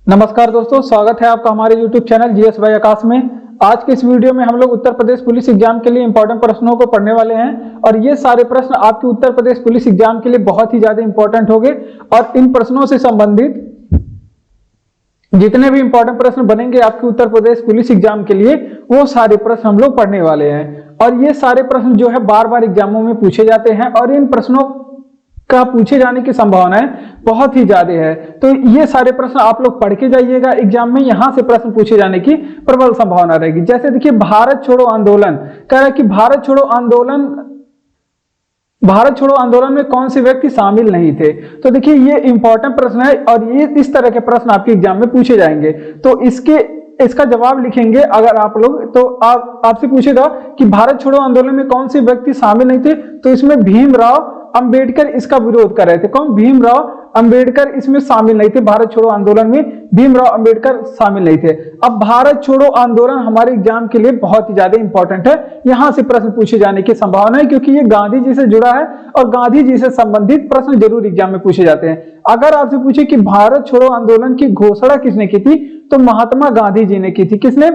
नमस्कार दोस्तों, स्वागत है आपका हमारे YouTube चैनल जीएस बाय आकाश में। आज के इस वीडियो में हम लोग उत्तर प्रदेश पुलिस एग्जाम के लिए इंपॉर्टेंट प्रश्नों को पढ़ने वाले हैं और ये सारे प्रश्न आपके उत्तर प्रदेश पुलिस एग्जाम के लिए बहुत ही ज्यादा इंपॉर्टेंट होंगे और इन प्रश्नों से संबंधित जितने भी इंपॉर्टेंट प्रश्न बनेंगे आपके उत्तर प्रदेश पुलिस एग्जाम के लिए वो सारे प्रश्न हम लोग पढ़ने वाले हैं। और ये सारे प्रश्न जो है बार बार एग्जामों में पूछे जाते हैं और इन प्रश्नों का पूछे जाने की संभावनाएं बहुत ही ज्यादा है। तो ये सारे प्रश्न आप लोग पढ़ के जाइएगा एग्जाम में, यहां से प्रश्न पूछे जाने की प्रबल संभावना रहेगी। जैसे देखिए, भारत छोड़ो आंदोलन कह रहा है कि भारत छोड़ो आंदोलन में कौन से व्यक्ति शामिल नहीं थे। तो देखिए, ये इंपॉर्टेंट प्रश्न है और ये इस तरह के प्रश्न आपके एग्जाम में पूछे जाएंगे। तो इसका जवाब लिखेंगे अगर आप लोग, तो आपसे पूछेगा कि भारत छोड़ो आंदोलन में कौन से व्यक्ति शामिल नहीं थे, तो इसमें भीमराव अंबेडकर इसका विरोध कर रहे थे। कौन? भीमराव अंबेडकर इसमें शामिल नहीं थे। भारत छोड़ो आंदोलन में भीमराव अंबेडकर शामिल नहीं थे। अब भारत छोड़ो आंदोलन हमारे एग्जाम के लिए बहुत ही ज्यादा इंपॉर्टेंट है, यहां से प्रश्न पूछे जाने की संभावना है क्योंकि ये गांधी जी से जुड़ा है और गांधी जी से संबंधित प्रश्न जरूर एग्जाम में पूछे जाते हैं। अगर आपसे पूछे कि भारत छोड़ो आंदोलन की घोषणा किसने की थी, तो महात्मा गांधी जी ने की थी। किसने?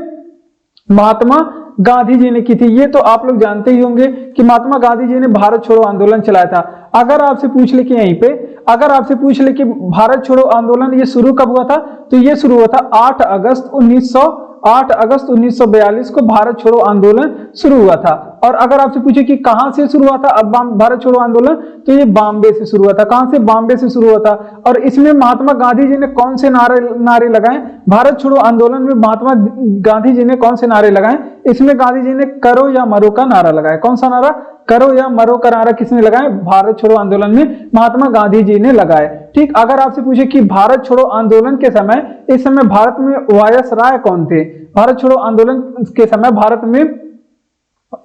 महात्मा गांधी जी ने की थी। ये तो आप लोग जानते ही होंगे कि महात्मा गांधी जी ने भारत छोड़ो आंदोलन चलाया था। अगर आपसे पूछ ले कि यहीं पे अगर आपसे पूछ ले कि भारत छोड़ो आंदोलन ये शुरू कब हुआ था, तो ये शुरू हुआ था 8 अगस्त 1942 को भारत छोड़ो आंदोलन शुरू हुआ था। और अगर आपसे पूछे कि कहां से शुरू हुआ था अब भारत छोड़ो आंदोलन, तो ये बॉम्बे से शुरू हुआ था। कहां से? बॉम्बे से शुरू हुआ था। और इसमें महात्मा गांधी जी ने कौन से नारे लगाए? भारत छोड़ो आंदोलन में महात्मा गांधी जी ने कौन से नारे लगाए? इसमें गांधी जी ने करो या मरो का नारा लगाया। कौन सा नारा? करो या मरो का नारा किसने लगाया? भारत छोड़ो आंदोलन में महात्मा गांधी जी ने लगाया। ठीक। अगर आपसे पूछे कि भारत छोड़ो आंदोलन के समय इस समय भारत में वायसराय कौन थे? भारत छोड़ो आंदोलन के समय भारत में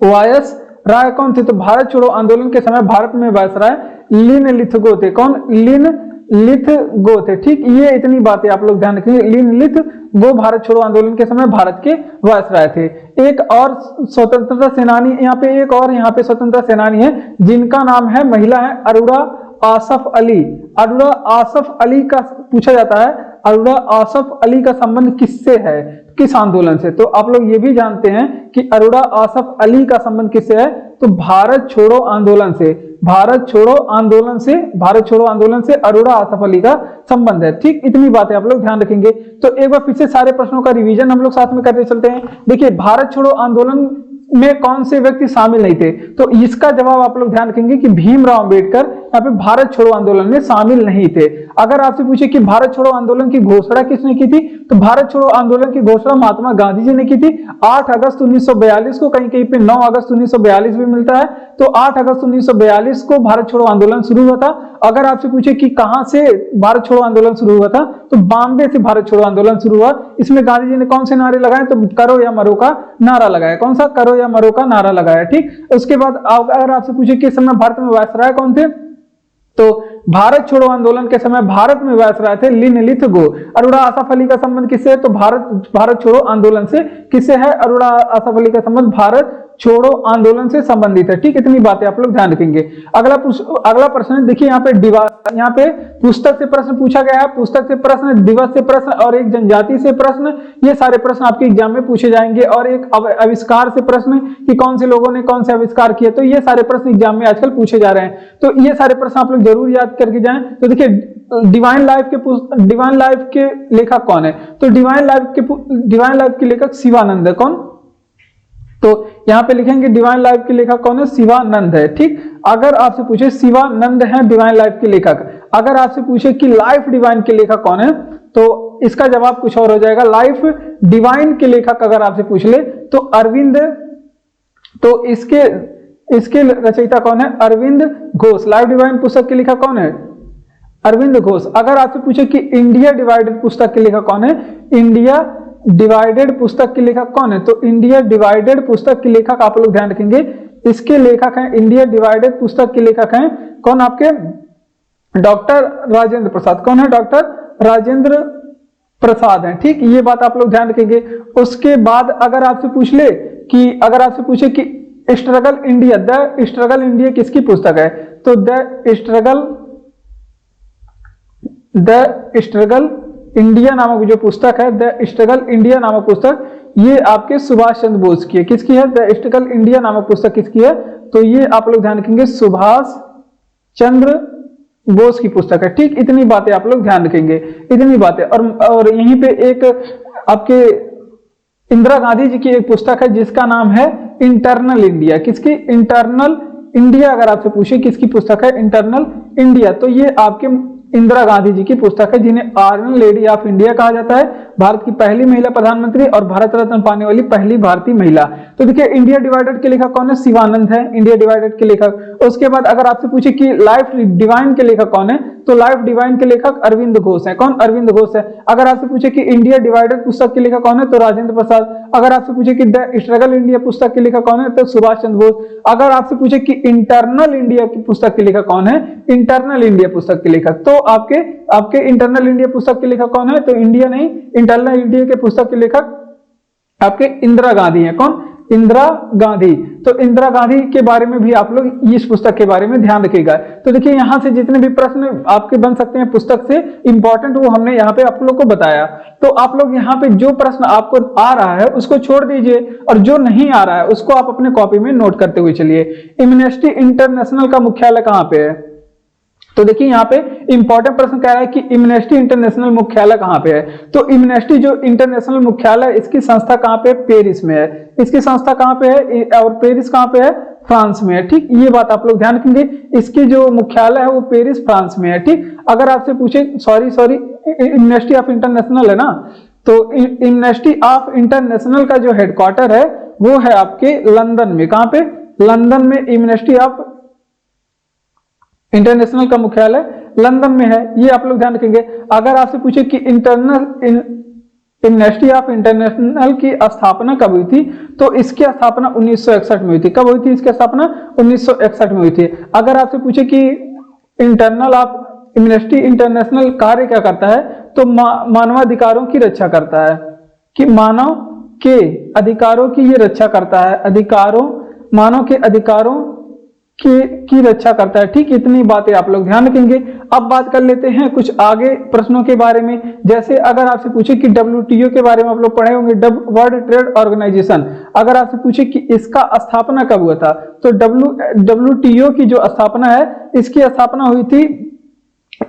वायसराय कौन थे? तो भारत छोड़ो आंदोलन के समय भारत में वायसराय लिनलिथगो थे। कौन? लिनलिथगो थे। ठीक। ये इतनी बातें आप लोग ध्यान रखेंगे। लिनलिथगो भारत छोड़ो आंदोलन के समय भारत के वायसराय थे। एक और स्वतंत्रता सेनानी यहाँ पे स्वतंत्रता सेनानी है जिनका नाम है, महिला है, अरोड़ा आसफ अली। अरोड़ा आसफ अली का पूछा जाता है, अरोड़ा आसफ अली का संबंध किससे है? किस आंदोलन से? तो आप लोग ये भी जानते हैं कि अरोड़ा आसफ अली का संबंध किससे है, तो भारत छोड़ो आंदोलन से। भारत छोड़ो आंदोलन से अरोड़ा आसफ अली का संबंध है। ठीक। इतनी बातें आप लोग ध्यान रखेंगे। तो एक बार फिर से सारे प्रश्नों का रिवीजन हम लोग साथ में करते चलते हैं। देखिए, भारत छोड़ो आंदोलन में कौन से व्यक्ति शामिल नहीं थे, तो इसका जवाब आप लोग ध्यान रखेंगे कि भीमराव अंबेडकर यहाँ पे भारत छोड़ो आंदोलन में शामिल नहीं थे। अगर आपसे पूछे कि भारत छोड़ो आंदोलन की घोषणा किसने की थी, तो भारत छोड़ो आंदोलन की घोषणा महात्मा गांधी जी ने की थी 8 अगस्त 1942 को। कहीं कहीं पे 9 अगस्त 1942 भी मिलता है, तो 8 अगस्त 1942 को भारत छोड़ो आंदोलन शुरू हुआ था। अगर आपसे पूछे कि कहां से भारत छोड़ो आंदोलन शुरू हुआ था, तो बॉम्बे से भारत छोड़ो आंदोलन शुरू हुआ। इसमें गांधी जी ने कौन से नारे लगाए, तो करो या मरो का नारा लगाया। कौन सा? करो या मरो का नारा लगाया। ठीक। उसके बाद अगर आपसे पूछे कि इस समय भारत में वायसराय कौन थे, तो भारत छोड़ो आंदोलन के समय भारत में वायसराय थे लिनलिथगो। अरोड़ा आसफ अली का संबंध किससे है, तो भारत छोड़ो आंदोलन से। किससे है? अरोड़ा आसफ अली का संबंध भारत छोड़ो आंदोलन से संबंधित है। ठीक। इतनी बातें आप लोग ध्यान रखेंगे। अगला प्रश्न देखिए, यहाँ पे पुस्तक से प्रश्न पूछा गया है। पुस्तक से प्रश्न, दिवस से प्रश्न और एक जनजाति से प्रश्न, ये सारे प्रश्न आपके एग्जाम में पूछे जाएंगे। और एक आविष्कार से प्रश्न कि कौन से लोगों ने कौन से आविष्कार किए, तो ये सारे प्रश्न एग्जाम में आजकल पूछे जा रहे हैं। तो ये सारे प्रश्न आप लोग जरूर याद करके जाएं। तो देखिए, डिवाइन लाइफ के लेखक कौन है, तो डिवाइन लाइफ के लेखक शिवानंद है। कौन? तो यहां पे लिखेंगे डिवाइन लाइफ के लेखक कौन है, शिवानंद है। ठीक। अगर आपसे पूछे शिवानंद है डिवाइन लाइफ के लेखक। अगर आपसे पूछे कि लाइफ डिवाइन के लेखक कौन है, तो इसका जवाब कुछ और हो जाएगा। लाइफ डिवाइन के लेखक अगर आपसे पूछ ले तो अरविंद, तो इसके रचयिता कौन है, अरविंद घोष। लाइफ डिवाइन पुस्तक के लेखक कौन है, अरविंद घोष। अगर आपसे पूछे कि इंडिया डिवाइडेड पुस्तक के लेखक कौन है, इंडिया डिवाइडेड पुस्तक के लेखक कौन है, तो इंडिया डिवाइडेड पुस्तक के लेखक आप लोग ध्यान रखेंगे, इसके लेखक हैं, इंडिया डिवाइडेड पुस्तक के लेखक हैं कौन, आपके डॉक्टर राजेंद्र प्रसाद। कौन है, डॉक्टर राजेंद्र प्रसाद हैं। ठीक। ये बात आप लोग ध्यान रखेंगे। उसके बाद अगर आपसे पूछ ले कि अगर आपसे पूछे कि स्ट्रगल इंडिया किसकी पुस्तक है, तो द स्ट्रगल इंडिया नामक जो पुस्तक है, द स्ट्रगल इंडिया नामक पुस्तक, ये आपके सुभाष चंद्र बोस की है। किसकी है? द स्ट्रगल इंडिया नामक पुस्तक किसकी है? तो ये आप लोग ध्यान रखेंगे सुभाष चंद्र बोस की पुस्तक है। ठीक, इतनी बातें आप लोग ध्यान रखेंगे, इतनी बातें। और यहीं पे एक आपके इंदिरा गांधी जी की एक पुस्तक है जिसका नाम है इंटरनल इंडिया। किसकी? Internal India. अगर आपसे पूछे किसकी पुस्तक है? Internal India. तो ये आपके इंदिरा गांधी जी की पुस्तक है, जिन्हें आयरन लेडी ऑफ इंडिया कहा जाता है, भारत की पहली महिला प्रधानमंत्री और भारत रत्न पाने वाली पहली भारतीय महिला। तो देखिए, इंडिया डिवाइडेड के लेखक कौन है? शिवानंद है, इंडिया डिवाइडेड के लेखक। उसके बाद अगर आपसे पूछे कि लाइफ डिवाइन के लेखक कौन है, तो लाइफ डिवाइन के लेखक अरविंद घोष है। कौन? अरविंद घोष है। अगर आपसे पूछे कि इंडिया डिवाइडेड पुस्तक के लेखक कौन है, तो राजेंद्र प्रसाद। अगर आपसे पूछे कि द स्ट्रगल इंडिया पुस्तक के लेखक कौन है, तो सुभाष चंद्र बोस। अगर आपसे पूछे कि इंटरनल इंडिया की पुस्तक के लेखक कौन है, इंटरनल इंडिया पुस्तक के लेखक, तो आपके इंटरनल इंडिया पुस्तक के लेखक कौन है? तो इंडिया नहीं, इंटरनल इंडिया के पुस्तक के लेखक आपके इंदिरा गांधी है। कौन? इंदिरा गांधी। तो इंदिरा गांधी के बारे में भी आप लोग इस पुस्तक के बारे में ध्यान रखिएगा। तो देखिए, यहां से जितने भी प्रश्न आपके बन सकते हैं पुस्तक से इंपॉर्टेंट, वो हमने यहाँ पे आप लोग को बताया। तो आप लोग यहाँ पे जो प्रश्न आपको आ रहा है उसको छोड़ दीजिए, और जो नहीं आ रहा है उसको आप अपने कॉपी में नोट करते हुए चलिए। एमनेस्टी इंटरनेशनल का मुख्यालय कहाँ पे है? तो देखिए, यहाँ पे इंपॉर्टेंट प्रश्न कह रहा है कि एमनेस्टी इंटरनेशनल मुख्यालय कहाँ पे है? तो एमनेस्टी जो इंटरनेशनल मुख्यालय, इसकी संस्था कहाँ पे? पेरिस में है। इसकी संस्था कहाँ पे है? और पेरिस कहाँ पे है? फ्रांस में है। ठीक, ये बात आप लोग ध्यान रखेंगे। इसकी जो मुख्यालय है वो पेरिस फ्रांस में है। ठीक, अगर आपसे पूछे, सॉरी एमनेस्टी ऑफ इंटरनेशनल है ना, तो एमनेस्टी ऑफ इंटरनेशनल का जो हेडक्वार्टर है वो है आपके लंदन में। कहाँ पे? लंदन में एमनेस्टी ऑफ इंटरनेशनल का मुख्यालय लंदन में है। ये आप लोग ध्यान रखेंगे। अगर आपसे पूछे कि एमनेस्टी ऑफ इंटरनेशनल की स्थापना कब हुई थी, तो इसकी स्थापना 1961 में हुई थी। कब हुई थी इसकी स्थापना? 1961 में हुई थी। अगर आपसे पूछे कि इंटरनल ऑफ एमनेस्टी इंटरनेशनल कार्य क्या करता है, तो मानवाधिकारों की रक्षा करता है। कि मानव के अधिकारों की ये रक्षा करता है, मानव के अधिकारों की रक्षा करता है। ठीक, इतनी बातें आप लोग ध्यान रखेंगे। अब बात कर लेते हैं कुछ आगे प्रश्नों के बारे में। जैसे अगर आपसे पूछे कि WTO के बारे में आप लोग पढ़े होंगे, वर्ल्ड ट्रेड ऑर्गेनाइजेशन। अगर आपसे पूछे कि इसका स्थापना कब हुआ था, तो WTO की जो स्थापना है, इसकी स्थापना हुई थी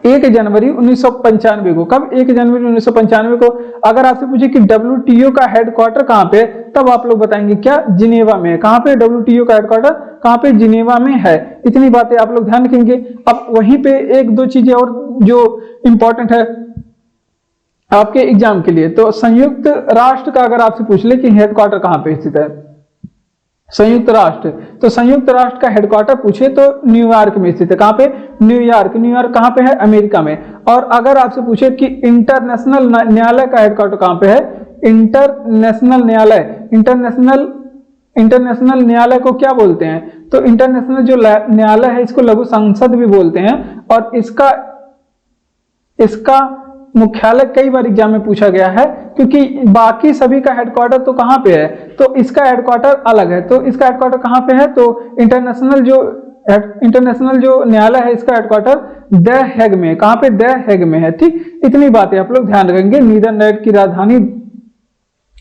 1 जनवरी 1995 को। कब? 1 जनवरी 1995 को। अगर आपसे पूछे कि WTO का हेडक्वार्टर कहाँ पे, तब आप लोग बताएंगे क्या? जिनेवा में। कहाँ पे? WTO का हेडक्वार्टर कहाँ पे? जिनेवा में है। इतनी बातें आप लोग ध्यान रखेंगे। अब वहीं पे एक दो चीजें और जो इंपॉर्टेंट है आपके एग्जाम के लिए, तो संयुक्त राष्ट्र का अगर आपसे पूछ ले कि हेडक्वार्टर कहाँ पे स्थित है, संयुक्त राष्ट्र, तो संयुक्त राष्ट्र का हेडक्वार्टर पूछे तो न्यूयॉर्क में स्थित है। कहाँ पे? न्यूयॉर्क। न्यूयॉर्क कहाँ पे है? अमेरिका में। और अगर आपसे पूछे कि इंटरनेशनल न्यायालय का हेडक्वार्टर कहाँ पे है, इंटरनेशनल न्यायालय, इंटरनेशनल न्यायालय को क्या बोलते हैं, तो इंटरनेशनल जो न्यायालय है इसको लघु संसद भी बोलते हैं। और इसका मुख्यालय कई बार एग्जाम में पूछा गया है, क्योंकि बाकी सभी का हेडक्वार्टर तो कहाँ पे है, तो इसका हेडक्वार्टर अलग है। तो इसका हेडक्वार्टर कहाँ पे है, तो इंटरनेशनल जो न्यायालय है इसका हेडक्वार्टर द हेग में। कहाँ पे? द हेग में है। ठीक, इतनी बातें आप लोग ध्यान रखेंगे। नीदरलैंड की राजधानी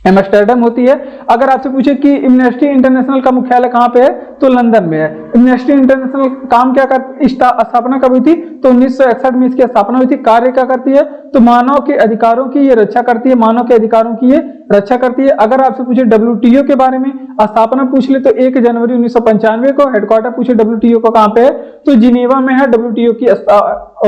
एम्स्टर्डम होती है। अगर आपसे पूछे कि एमनेस्टी इंटरनेशनल का मुख्यालय कहाँ पे है, तो लंदन में है। एमनेस्टी इंटरनेशनल काम क्या करती, स्थापना कब हुई थी, तो 1961 में इसकी स्थापना हुई थी। कार्य क्या करती है, तो मानव के अधिकारों की ये रक्षा करती है, मानव के अधिकारों की ये रक्षा करती है। अगर आपसे पूछे WTO के बारे में, स्थापना पूछ ले तो 1 जनवरी 1995 को। हेडक्वार्टर पूछे WTO को कहाँ पे है, तो जिनेवा में है WTO की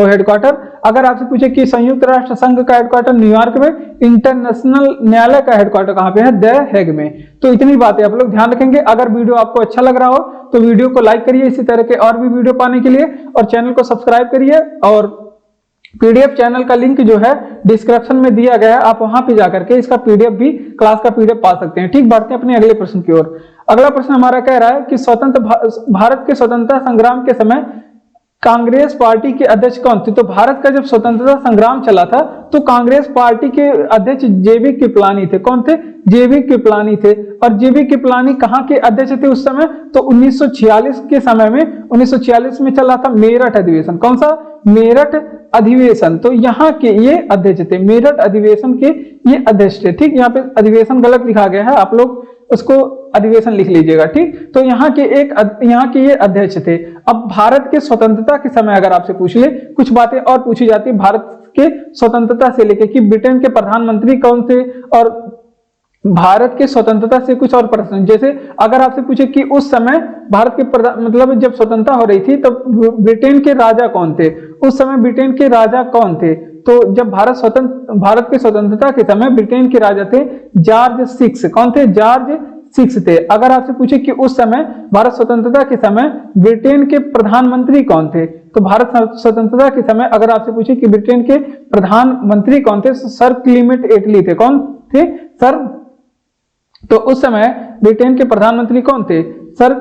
हेडक्वार्टर। अगर आपसे पूछे कि संयुक्त राष्ट्र संघ का हेडक्वार्टर न्यूयॉर्क में, इंटरनेशनल न्यायालय का हेडक्वार्टर कहाँ पे है, द हेग में। तो इतनी बातें आप लोग ध्यान रखेंगे। अगर वीडियो आपको अच्छा लग रहा हो तो वीडियो को लाइक करिए, इसी तरह के और भी वीडियो पाने के लिए, और चैनल को सब्सक्राइब करिए। और PDF चैनल का लिंक जो है डिस्क्रिप्शन में दिया गया है, आप वहां पे जाकर के इसका PDF भी, क्लास का PDF पा सकते हैं। ठीक, बढ़ते हैं अपने अगले प्रश्न की ओर। अगला प्रश्न हमारा कह रहा है कि भारत के स्वतंत्रता संग्राम के समय कांग्रेस पार्टी के अध्यक्ष कौन थे? तो भारत का जब स्वतंत्रता संग्राम चला था तो कांग्रेस पार्टी के अध्यक्ष जेबी कृपलानी थे। कौन थे? जेबी कृपलानी थे। और जेबी कृपलानी कहाँ के अध्यक्ष थे उस समय? तो 1946 के समय में, 1946 में चला था मेरठ अधिवेशन। कौन सा? मेरठ अधिवेशन। तो यहाँ के ये अध्यक्ष थे, मेरठ अधिवेशन के ये अध्यक्ष थे। ठीक, यहाँ पे अधिवेशन गलत लिखा गया है, आप लोग उसको अधिवेशन लिख लीजिएगा। ठीक, तो यहाँ के ये अध्यक्ष थे। अब भारत के स्वतंत्रता के समय अगर आपसे पूछ ले, कुछ बातें और पूछी जाती है भारत के स्वतंत्रता से लेके कि ब्रिटेन के प्रधानमंत्री कौन थे, और भारत के स्वतंत्रता से कुछ और प्रश्न, जैसे अगर आपसे पूछे कि उस समय भारत के मतलब जब स्वतंत्रता हो रही थी तब ब्रिटेन के राजा कौन थे, उस समय ब्रिटेन के राजा कौन थे? तो जब भारत के स्वतंत्रता के समय ब्रिटेन के राजा थे जॉर्ज सिक्स। कौन थे? जॉर्ज सिक्स थे। अगर आपसे पूछे कि उस समय भारत स्वतंत्रता के समय ब्रिटेन के प्रधानमंत्री कौन थे, तो भारत स्वतंत्रता के समय अगर आपसे पूछे कि ब्रिटेन के प्रधानमंत्री कौन थे, सर क्लीमेंट एटली थे। कौन थे? सर, तो उस समय ब्रिटेन के प्रधानमंत्री कौन थे? सर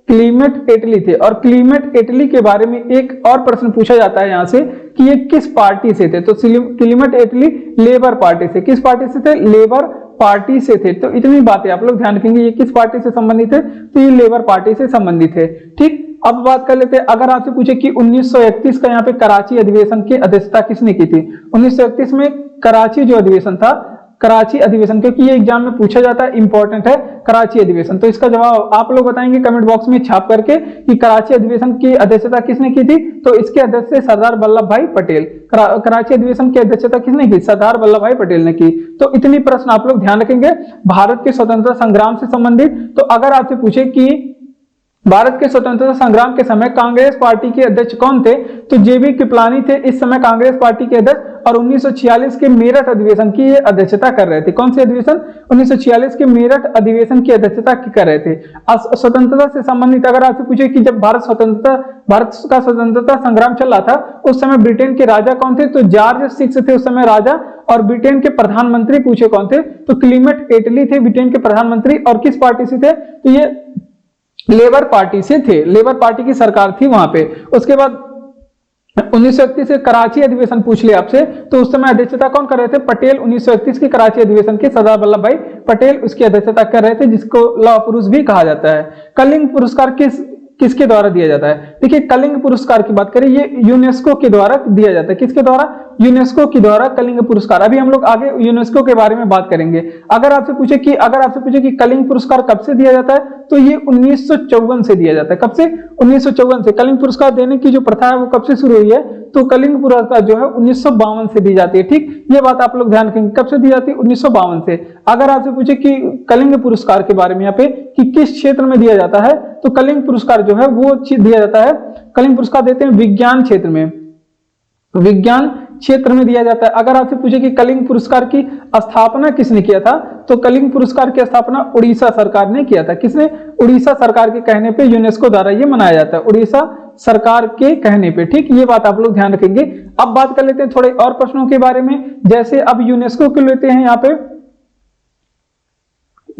क्लीमेंट एटली थे। और क्लीमेंट एटली के बारे में एक और प्रश्न पूछा जाता है यहां से कि ये किस पार्टी से थे? तो क्लीमेंट एटली लेबर पार्टी से। किस पार्टी से थे? लेबर पार्टी से थे। तो इतनी बातें आप लोग ध्यान रखेंगे, ये किस पार्टी से संबंधित है? तो ये लेबर पार्टी से संबंधित है। ठीक, अब बात कर लेते हैं, अगर आपसे पूछे कि 1931 का यहाँ पे कराची अधिवेशन की अध्यक्षता किसने की थी? 1931 में कराची जो अधिवेशन था, कराची अधिवेशन, क्योंकि ये एग्जाम में पूछा जाता है, इंपॉर्टेंट है कराची अधिवेशन, तो इसका जवाब आप लोग बताएंगे कमेंट बॉक्स में छाप करके कि कराची अधिवेशन की अध्यक्षता किसने की थी? तो इसके अध्यक्ष थे सरदार वल्लभ भाई पटेल। कराची अधिवेशन की अध्यक्षता किसने की? सरदार वल्लभ भाई पटेल ने की। तो इतनी प्रश्न आप लोग ध्यान रखेंगे भारत के स्वतंत्रता संग्राम से संबंधित। तो अगर आपसे पूछे कि भारत के स्वतंत्रता संग्राम के समय कांग्रेस पार्टी के अध्यक्ष कौन थे? तो जेबी कृपलानी थे इस समय कांग्रेस पार्टी के अध्यक्ष, और 1946 के मेरठ अधिवेशन की ये अध्यक्षता कर रहे थे। कौन से अधिवेशन? 1946 के मेरठ अधिवेशन की अध्यक्षता कर रहे थे। स्वतंत्रता से संबंधित अगर आपसे पूछे कि जब भारत का स्वतंत्रता संग्राम चल रहा था उस समय ब्रिटेन के राजा कौन थे? तो जॉर्ज सिक्स थे उस समय राजा। और ब्रिटेन के प्रधानमंत्री पूछे कौन थे? तो क्लीमेंट एटली थे ब्रिटेन के प्रधानमंत्री। और किस पार्टी से थे? तो ये लेबर पार्टी से थे, लेबर पार्टी की सरकार थी वहां पे। उसके बाद 1931 से कराची अधिवेशन पूछ लिया आपसे, तो उस समय अध्यक्षता कौन कर रहे थे? पटेल। 1931 की कराची अधिवेशन के सरदार वल्लभ भाई पटेल उसकी अध्यक्षता कर रहे थे, जिसको लौह पुरुष भी कहा जाता है। कलिंग पुरस्कार किसके द्वारा दिया जाता है? देखिए, कलिंग पुरस्कार की बात करें, ये यूनेस्को के द्वारा दिया जाता है। किसके द्वारा? यूनेस्को के द्वारा कलिंग पुरस्कार। अभी हम लोग आगे यूनेस्को के बारे में बात करेंगे। अगर आपसे पूछे कि कलिंग पुरस्कार कब से दिया जाता है, तो ये 1954 से दिया जाता है। कब से? 1954 से। कलिंग पुरस्कार देने की जो प्रथा है वो कब से शुरू हुई है? तो कलिंग पुरस्कार जो है 1952 से दी जाती है। ठीक, ये बात आप लोग ध्यान रखेंगे, कब से दी जाती है? 1952 से। अगर आपसे पूछे कि कलिंग पुरस्कार के बारे में यहाँ पे कि किस क्षेत्र में दिया जाता है, तो कलिंग पुरस्कार जो है वो दिया जाता है, कलिंग पुरस्कार देते हैं विज्ञान क्षेत्र में, विज्ञान क्षेत्र में दिया जाता है। अगर आपसे पूछे कि कलिंग पुरस्कार की स्थापना किसने किया था, तो कलिंग पुरस्कार की स्थापना उड़ीसा सरकार ने किया था। किसने? उड़ीसा सरकार के कहने पे यूनेस्को द्वारा ये मनाया जाता है, उड़ीसा सरकार के कहने पे। ठीक, ये बात आप लोग ध्यान रखेंगे। अब बात कर लेते हैं थोड़े और प्रश्नों के बारे में, जैसे अब यूनेस्को के लेते हैं, यहाँ पे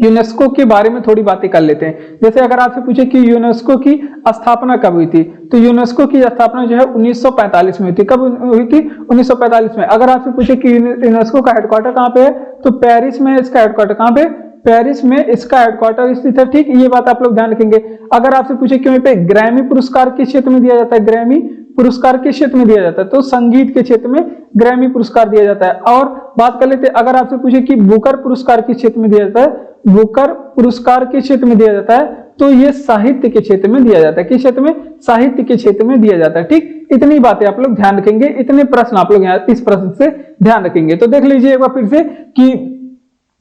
यूनेस्को के बारे में थोड़ी बातें कर लेते हैं। जैसे अगर आपसे पूछे कि यूनेस्को की स्थापना कब हुई थी, तो यूनेस्को की स्थापना जो है 1945 में हुई थी। कब हुई थी? 1945 में। अगर आपसे पूछे कि यूनेस्को का हेडक्वार्टर कहाँ पे है, तो पेरिस में इसका हेडक्वार्टर। कहाँ पे? पेरिस में इसका हेडक्वार्टर स्थित है। ठीक, ये बात आप लोग ध्यान रखेंगे। अगर आपसे पूछे कि पे ग्रैमी पुरस्कार किस क्षेत्र में दिया जाता है, ग्रैमी पुरस्कार किस क्षेत्र में दिया जाता है, तो संगीत के क्षेत्र में ग्रैमी पुरस्कार दिया जाता है। और बात कर लेते हैं, अगर आपसे पूछे कि बुकर पुरस्कार किस क्षेत्र में दिया जाता है, बुकर पुरस्कार किस क्षेत्र में दिया जाता है, तो ये साहित्य के क्षेत्र में दिया जाता है। किस क्षेत्र में? साहित्य के क्षेत्र में दिया जाता है। ठीक, इतनी बातें आप लोग ध्यान रखेंगे, इतने प्रश्न आप लोग यहाँ इस प्रश्न से ध्यान रखेंगे। तो देख लीजिए एक बार फिर से कि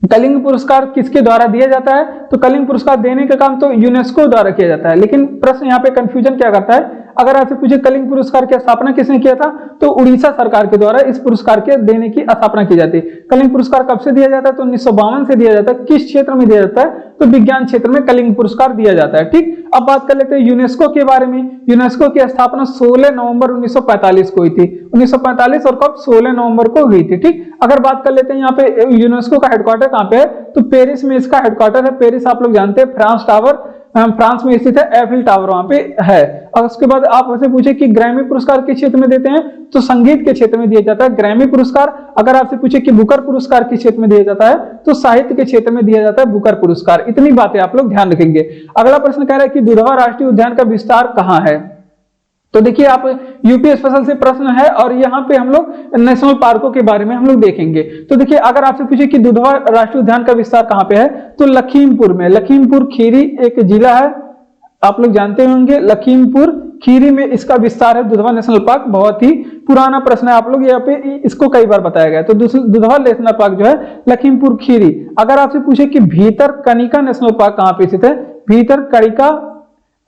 कलिंग पुरस्कार किसके द्वारा दिया जाता है, तो कलिंग पुरस्कार देने का काम तो यूनेस्को द्वारा किया जाता है। लेकिन प्रश्न यहाँ पे कंफ्यूजन क्या करता है, अगर आपसे पूछे कलिंग पुरस्कार की स्थापना किसने किया था, तो उड़ीसा सरकार के द्वारा इस पुरस्कार के देने की स्थापना की जाती है। कलिंग पुरस्कार कब से दिया जाता है, तो 1952 से दिया जाता है। किस क्षेत्र में दिया जाता है, तो विज्ञान क्षेत्र में कलिंग पुरस्कार दिया जाता है। ठीक, अब बात कर लेते हैं यूनेस्को के बारे में। यूनेस्को की स्थापना 16 नवंबर 1945 को हुई थी। 1945 और कब? 16 नवंबर को हुई थी। ठीक, अगर बात कर लेते हैं यहाँ पे यूनेस्को का हेडक्वार्टर कहाँ पे है, तो पेरिस में इसका हेडक्वार्टर है। पेरिस आप लोग जानते हैं, फ्रांस टावर फ्रांस में स्थित है, एफिल टावर वहां पे है। और उसके बाद आप आपसे पूछे कि ग्रैमी पुरस्कार किस क्षेत्र में देते हैं, तो संगीत के क्षेत्र में दिया जाता है ग्रैमी पुरस्कार। अगर आपसे पूछे कि बुकर पुरस्कार किस क्षेत्र में दिया जाता है, तो साहित्य के क्षेत्र में दिया जाता है बुकर पुरस्कार। इतनी बातें आप लोग ध्यान रखेंगे। अगला प्रश्न कह रहा है कि दुधवा राष्ट्रीय उद्यान का विस्तार कहाँ है। तो देखिए आप यूपी स्पेशल से प्रश्न है और यहाँ पे हम लोग नेशनल पार्कों के बारे में हम लोग देखेंगे। तो देखिए अगर आपसे पूछे कि दुधवा राष्ट्रीय उद्यान का विस्तार कहाँ पे है, तो लखीमपुर में। लखीमपुर खीरी एक जिला है, आप लोग जानते होंगे। लखीमपुर खीरी में इसका विस्तार है दुधवा नेशनल पार्क। बहुत ही पुराना प्रश्न है, आप लोग यहाँ पे इसको कई बार बताया गया है। तो दुधवा नेशनल पार्क जो है लखीमपुर खीरी। अगर आपसे पूछे कि भीतरकनिका नेशनल पार्क कहाँ पे स्थित है, भीतरकनिका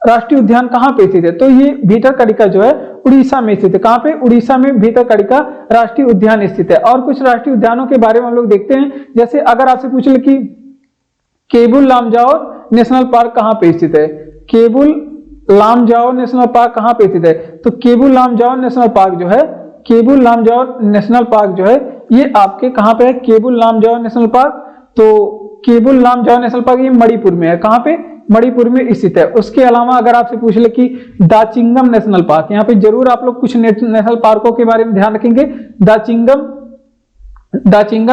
राष्ट्रीय उद्यान कहाँ पे स्थित है, तो ये भीतरकनिका जो है उड़ीसा में स्थित है। कहाँ पे, उड़ीसा में भीतरकनिका राष्ट्रीय उद्यान स्थित है। और कुछ राष्ट्रीय उद्यानों के बारे में हम लोग देखते हैं। जैसे अगर आपसे पूछ ले कि केबुल लामजाओ नेशनल पार्क कहाँ पे स्थित है, केबुल लामजाओ नेशनल पार्क कहाँ पे स्थित है, तो केबुल लामजाओ नेशनल पार्क जो है, केबुल लामजाओ नेशनल पार्क जो है ये आपके कहाँ पे है, केबुल लामजाओ नेशनल पार्क। तो केबुल लामजाओ नेशनल पार्क ये मणिपुर में है। कहाँ पे, मणिपुर में स्थित है। उसके अलावा अगर आपसे पूछ ले कि दाचिंगम नेशनल पार्क, यहाँ पे जरूर आप लोग कुछ नेशनल पार्कों के बारे में ध्यान रखेंगे। दाचिंगम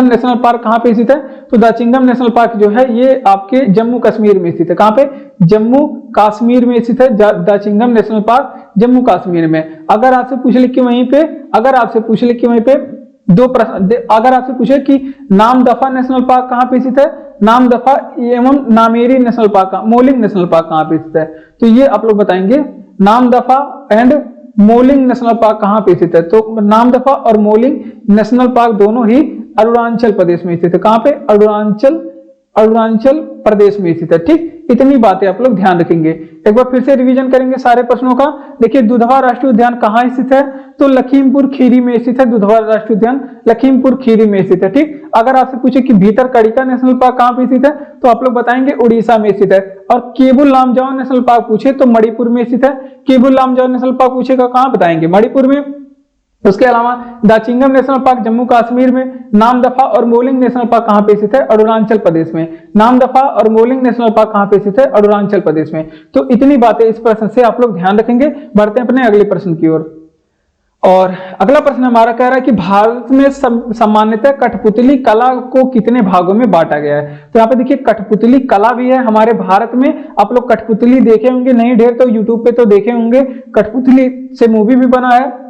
नेशनल पार्क कहाँ पे स्थित है, तो दाचिंगम नेशनल पार्क जो है ये आपके जम्मू कश्मीर में स्थित है। कहाँ पे, जम्मू कश्मीर में स्थित है दाचिंगम नेशनल पार्क, जम्मू कश्मीर में। अगर आपसे पूछ ले कि वहीं पे, अगर आपसे पूछ ले कि वहीं पे दो प्रश्न, अगर आपसे पूछे कि नामदफा नेशनल पार्क कहाँ पे स्थित है, नामदफा एवं Nameri national park, moulding national park कहाँ पे स्थित है, तो ये आप लोग बताएंगे Namdapha and moulding national park कहाँ पे स्थित है। तो नामदफा और मोलिंग नेशनल पार्क दोनों ही अरुणाचल प्रदेश में स्थित है। कहाँ पे, अरुणाचल प्रदेश में स्थित है। ठीक, इतनी बातें आप लोग ध्यान रखेंगे। एक बार फिर से रिवीजन करेंगे सारे प्रश्नों का। देखिए दुधवा राष्ट्रीय उद्यान कहाँ स्थित है, तो लखीमपुर खीरी में स्थित है। दुधवा राष्ट्रीय उद्यान लखीमपुर खीरी में स्थित है। ठीक, अगर आपसे पूछे कि भीतरकनिका नेशनल पार्क कहाँ पे स्थित है, तो आप लोग बताएंगे उड़ीसा में स्थित है। और केबुल लामजाओ नेशनल पार्क पूछे तो मणिपुर में स्थित है। केबुल लामजाओ नेशनल पार्क पूछेगा कहाँ बताएंगे, मणिपुर में। उसके अलावा दाचिंगम नेशनल पार्क जम्मू कश्मीर में। नामदफा और मोलिंग नेशनल पार्क कहाँ पे स्थित है, अरुणाचल प्रदेश में। नामदफा और मोलिंग नेशनल पार्क कहाँ पे स्थित है, अरुणाचल प्रदेश में। तो इतनी बातें इस प्रश्न से आप लोग ध्यान रखेंगे। बढ़ते हैं अपने अगले प्रश्न की ओर। और अगला प्रश्न हमारा कह रहा है कि भारत में सामान्यतः कठपुतली कला को कितने भागों में बांटा गया है। तो यहाँ पे देखिए कठपुतली कला भी है हमारे भारत में। आप लोग कठपुतली देखे होंगे, नहीं ढेर तो यूट्यूब पे तो देखे होंगे। कठपुतली से मूवी भी बना है।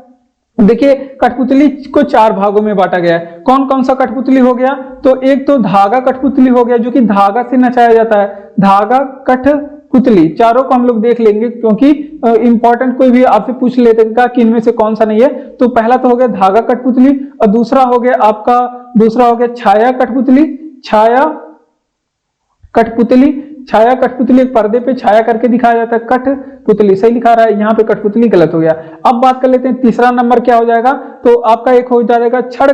देखिए कठपुतली को 4 भागों में बांटा गया है। कौन कौन सा कठपुतली हो गया, तो एक तो धागा कठपुतली हो गया जो कि धागा से नचाया जाता है, धागा कठपुतली। चारों को हम लोग देख लेंगे क्योंकि इंपॉर्टेंट कोई भी आपसे पूछ लेते हैं कि इनमें से कौन सा नहीं है। तो पहला तो हो गया धागा कठपुतली और दूसरा हो गया छाया कठपुतली। छाया कठपुतली एक पर्दे पे छाया करके दिखाया जाता है। कठपुतली सही लिखा रहा है, यहाँ पे कठपुतली गलत हो गया। अब बात कर लेते हैं तीसरा नंबर क्या हो जाएगा, तो आपका एक हो जाएगा छड़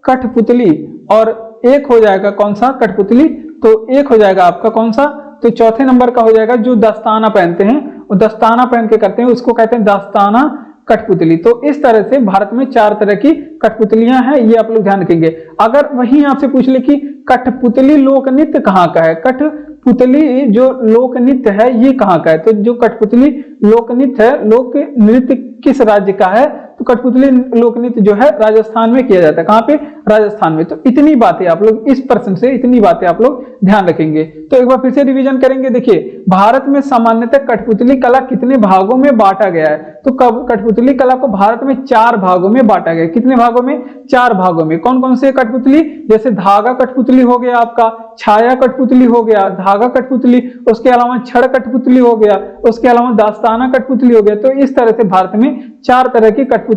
कठपुतली और एक हो जाएगा कौन सा कठपुतली, तो एक हो जाएगा आपका कौन सा, तो चौथे नंबर का हो जाएगा जो दस्ताना पहनते हैं, वो दस्ताना पहन के करते हैं उसको कहते हैं दस्ताना कठपुतली। तो इस तरह से भारत में 4 तरह की कठपुतलियां हैं, ये आप लोग ध्यान रखेंगे। अगर वहीं आपसे पूछ ले कि कठपुतली लोक नृत्य कहाँ का है, कठपुतली जो लोक नृत्य है ये कहाँ का है, तो जो कठपुतली लोक नृत्य है, लोक नृत्य किस राज्य का है, तो कठपुतली लोक नृत्य जो है राजस्थान में किया जाता है। कहाँ पे, राजस्थान में। तो इतनी बातें आप लोग इस प्रश्न से इतनी बातें आप लोग ध्यान रखेंगे। तो एक बार फिर से रिवीजन करेंगे। देखिए भारत में सामान्यतः कठपुतली कला कितने भागों में बांटा गया है, तो कठपुतली कला को भारत में 4 भागों में बांटा गया। कितने भागों में, 4 भागों में। कौन कौन से कठपुतली, जैसे धागा कठपुतली हो गया आपका, छाया कठपुतली हो गया, धागा कठपुतली, उसके अलावा छड़ कठपुतली हो गया, उसके अलावा दास्ताना कठपुतली हो गया। तो इस तरह से भारत में 4 तरह की कठपुतली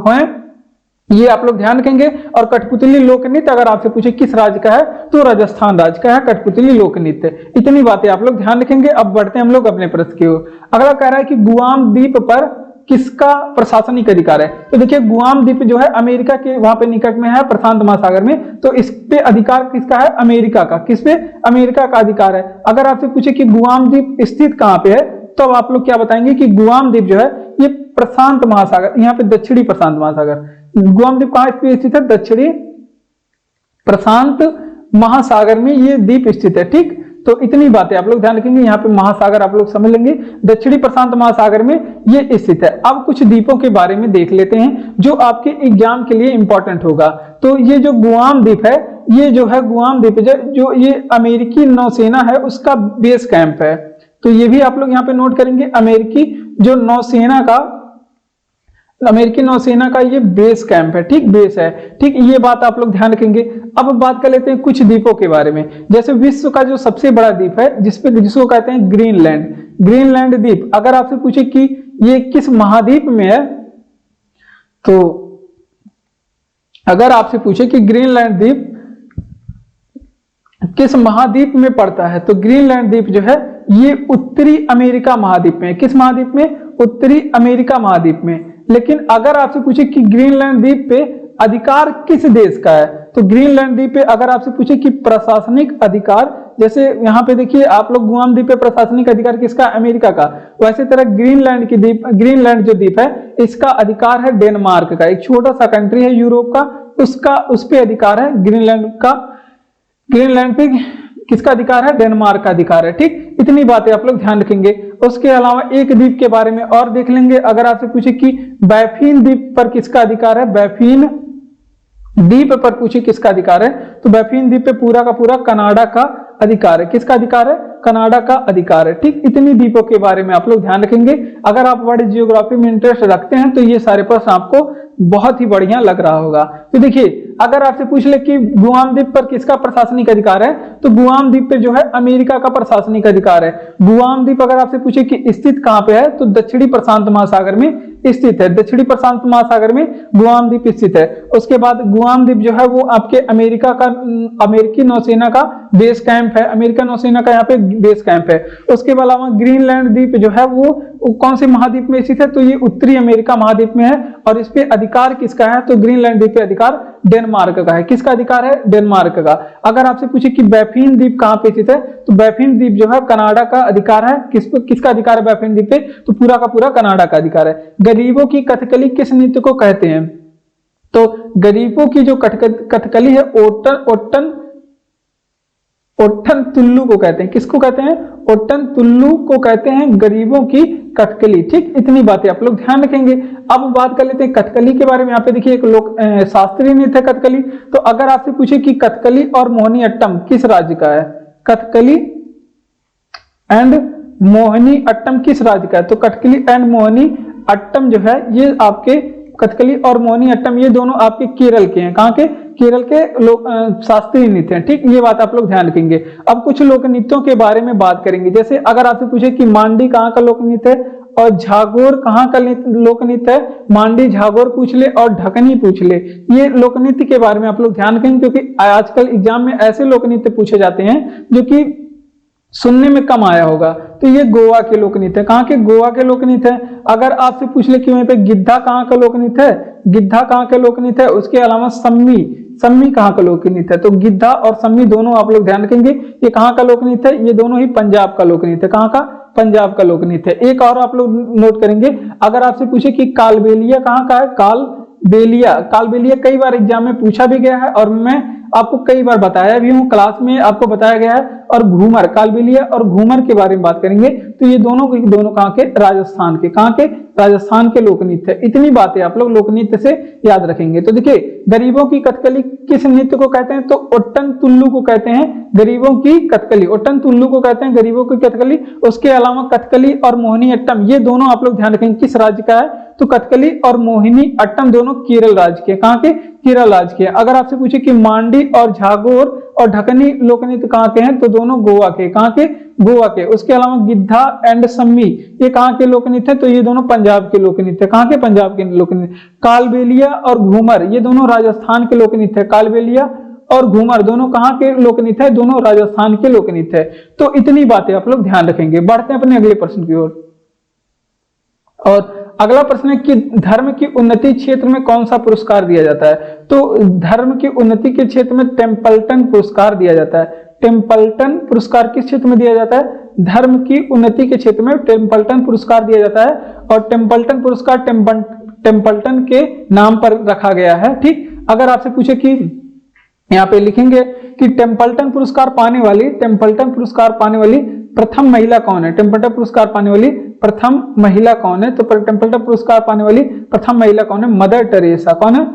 है, ये आप लोग ध्यान रखेंगे। और कठपुतली लोक नृत्य अगर आपसे पूछे किस राज्य का है, तो राजस्थान राज्य का है कठपुतली लोक नृत्य। इतनी बातें आप लोग ध्यान रखेंगे। अब बढ़ते हैं हम लोग अपने प्रश्न की ओर। अगला कह रहा है कि गुआम द्वीप पर किसका प्रशासनिक अधिकार है, तो देखिए गुआम द्वीप जो है अमेरिका के वहां पे निकट में है, प्रशांत महासागर में। तो इस पे अधिकार किसका है, अमेरिका का। किस पे, अमेरिका का अधिकार है। अगर आपसे पूछे कि गुआम द्वीप स्थित कहाँ पे है, तो आप लोग क्या बताएंगे कि गुआम द्वीप जो है ये प्रशांत महासागर, यहाँ पे दक्षिणी प्रशांत महासागर, गुआम द्वीप कहाँ स्थित है, दक्षिणी प्रशांत महासागर में ये द्वीप स्थित है। ठीक, तो इतनी बातें आप लोग ध्यान रखेंगे। यहाँ पे महासागर आप लोग समझ लेंगे, दक्षिणी प्रशांत महासागर में ये स्थित है। अब कुछ द्वीपों के बारे में देख लेते हैं जो आपके एग्जाम के लिए इंपॉर्टेंट होगा। तो ये जो गुआम द्वीप है, ये जो है गुआम द्वीप जो ये अमेरिकी नौसेना है उसका बेस कैंप है। तो ये भी आप लोग यहाँ पे नोट करेंगे, अमेरिकी नौसेना का ये बेस कैंप है, ठीक, बेस है, ठीक, ये बात आप लोग ध्यान रखेंगे। अब बात कर लेते हैं कुछ द्वीपों के बारे में। जैसे विश्व का जो सबसे बड़ा द्वीप है जिसको कहते हैं ग्रीनलैंड द्वीप। अगर आपसे पूछे कि ये किस महाद्वीप में है, तो अगर आपसे पूछे कि ग्रीनलैंड द्वीप किस महाद्वीप में पड़ता है, तो ग्रीनलैंड द्वीप जो है ये उत्तरी अमेरिका महाद्वीप में। किस महाद्वीप में? उत्तरी अमेरिका महाद्वीप में। लेकिन अगर आपसे पूछे कि ग्रीनलैंड द्वीप पे अधिकार किस देश का है, तो ग्रीनलैंड द्वीप पे अगर आपसे पूछे कि प्रशासनिक अधिकार, जैसे यहाँ पे देखिए आप लोग गुआम द्वीप पे प्रशासनिक अधिकार किसका? अमेरिका का। वैसे तरह ग्रीनलैंड जो द्वीप है इसका अधिकार है डेनमार्क का, एक छोटा सा कंट्री है यूरोप का, उस पे अधिकार है ग्रीनलैंड पे किसका अधिकार है? डेनमार्क का अधिकार है, ठीक। इतनी बातें आप लोग ध्यान रखेंगे। उसके अलावा एक द्वीप के बारे में और देख लेंगे। अगर आपसे पूछे कि बैफिन द्वीप पर किसका अधिकार है, बैफिन द्वीप पर पूछे किसका अधिकार है, तो बैफिन द्वीप पे पूरा का पूरा कनाडा का अधिकार है। किसका अधिकार है? कनाडा का अधिकार है, ठीक। इतनी द्वीपों के बारे में आप लोग ध्यान रखेंगे। अगर आप वर्ल्ड जियोग्राफी में इंटरेस्ट रखते हैं तो ये सारे प्रश्न आपको बहुत ही बढ़िया लग रहा होगा। तो देखिए अगर आपसे पूछ ले कि गुआम द्वीप पर किसका प्रशासनिक अधिकार है, तो गुआम द्वीप पे जो है अमेरिका का प्रशासनिक अधिकार है। गुआम द्वीप अगर आपसे पूछे कि स्थित कहां पे है, तो दक्षिणी प्रशांत महासागर में स्थित है। दक्षिणी प्रशांत महासागर में गुआम द्वीप स्थित है। उसके बाद गुआम द्वीप जो है वो आपके अमेरिकी नौसेना का बेस कैंप है, अमेरिकन नौसेना का यहाँ पे बेस कैंप है। उसके अलावा ग्रीनलैंड द्वीप जो है वो कौन से महाद्वीप में स्थित है, तो ये उत्तरी अमेरिका महाद्वीप में है। और इस पे अधिकार किसका है, तो ग्रीनलैंड द्वीप पे अधिकार डेनमार्क का है। किसका अधिकार है? डेनमार्क का। अगर आपसे पूछे कि बैफिन द्वीप कहां पे स्थित है, तो बैफिन द्वीप जो है कनाडा का अधिकार है। किसका अधिकार है बैफिन द्वीप पे, तो पूरा का पूरा कनाडा का अधिकार है। गरीबों की कथकली किस नृत्य को कहते हैं, तो गरीबों की जो कथकली है ओट्टन तुल्लू को कहते हैं। किसको कहते हैं? ओट्टन तुल्लू को कहते हैं गरीबों की कथकली, ठीक। इतनी बातें आप लोग ध्यान रखेंगे। अब बात कर लेते हैं कथकली के बारे में। यहाँ पे देखिए एक लोक शास्त्रीय नृत्य है कथकली। तो अगर आपसे पूछे कि कथकली और मोहिनी अट्टम किस राज्य का है, कथकली एंड मोहिनी अट्टम किस राज्य का है, तो कथकली एंड मोहिनी अट्टम जो है ये आपके कथकली और मोहिनी अट्टम ये दोनों आपके केरल के हैं। कहाँ के? केरल के लोक शास्त्रीय नृत्य हैं, ठीक। ये बात आप लोग ध्यान रखेंगे। अब कुछ लोक नृत्यों के बारे में बात करेंगे। जैसे अगर आपसे पूछे कि मांडी कहाँ का लोक नृत्य है और झागोर कहाँ का लोक नृत्य है, मांडी झागोर पूछ ले और ढकनी पूछ ले, ये लोक नृत्य के बारे में आप लोग ध्यान रखेंगे, क्योंकि आजकल एग्जाम में ऐसे लोक नृत्य पूछे जाते हैं जो कि सुनने में कम आया होगा। तो ये गोवा के लोक नृत्य है। कहाँ के? गोवा के लोक नृत्य है। अगर आपसे पूछ ले कि वहीं पे गिद्धा कहाँ का लोक नृत्य है, गिद्धा कहाँ का लोक नृत्य है। उसके अलावा सम्मी कहाँ का लोक नृत्य है, तो गिद्धा और सम्मी दोनों आप लोग ध्यान रखेंगे। ये कहाँ का लोक नृत्य है, ये दोनों ही पंजाब का लोक नृत्य है। कहाँ का? पंजाब का लोक नृत्य है। एक और आप लोग नोट करेंगे, अगर आपसे पूछे कि कालबेलिया कहाँ का है, कालबेलिया कई बार एग्जाम में पूछा भी गया है और मैं आपको कई बार बताया भी हूँ, क्लास में आपको बताया गया है। और घूमर, कालबेलिया और घूमर के बारे में बात करेंगे, तो ये दोनों कहाँ के? राजस्थान के। कहाँ के? राजस्थान के लोक नृत्य। इतनी बातें आप लोग लोक नृत्य से याद रखेंगे। तो देखिए गरीबों की कथकली किस नृत्य को कहते हैं, तो ओट्टन तुल्लू को कहते हैं गरीबों की कथकली। ओट्टन तुल्लू को कहते हैं गरीबों की कथकली। उसके अलावा कथकली और मोहिनी अट्टम ये दोनों आप लोग ध्यान रखेंगे किस राज्य का है, तो कथकली और मोहिनी अट्टम दोनों केरल राज्य के। कहाँ के? केरल राज्य के। अगर आपसे पूछे कि मांडी और झागोर और ढकनी लोक नृत्य कहाँ के हैं, तो दोनों गोवा के। कहाँ के? गोवा के। उसके अलावा गिद्धा एंड सम्मी ये कहाँ के लोक नृत्य है, तो ये दोनों पंजाब के लोक नृत्य। कहाँ के? पंजाब के लोक नृत्य। कालबेलिया और घूमर ये दोनों राजस्थान के लोक नृत्य है। कालबेलिया और घूमर दोनों कहाँ के लोक नृत्य है, दोनों राजस्थान के लोक नृत्य है। तो इतनी बातें आप लोग ध्यान रखेंगे। बढ़ते हैं अपने अगले प्रश्न की ओर। और अगला प्रश्न है कि धर्म की उन्नति क्षेत्र में कौन सा पुरस्कार दिया जाता है, तो धर्म की उन्नति के क्षेत्र में टेम्पल्टन पुरस्कार दिया जाता है। टेम्पल्टन पुरस्कार किस क्षेत्र में दिया जाता है? धर्म की उन्नति के क्षेत्र में टेम्पल्टन पुरस्कार दिया जाता है। और टेम्पल्टन पुरस्कार टेम्पल्टन के नाम पर रखा गया है, ठीक। अगर आपसे पूछे कि यहाँ पे लिखेंगे कि टेम्पल्टन पुरस्कार पाने वाली प्रथम महिला कौन है। टेम्पल्टन पुरस्कार पाने वाली प्रथम महिला कौन है, तो टेम्पल्टन पुरस्कार पाने वाली प्रथम महिला कौन है, मदर टेरेसा। कौन है,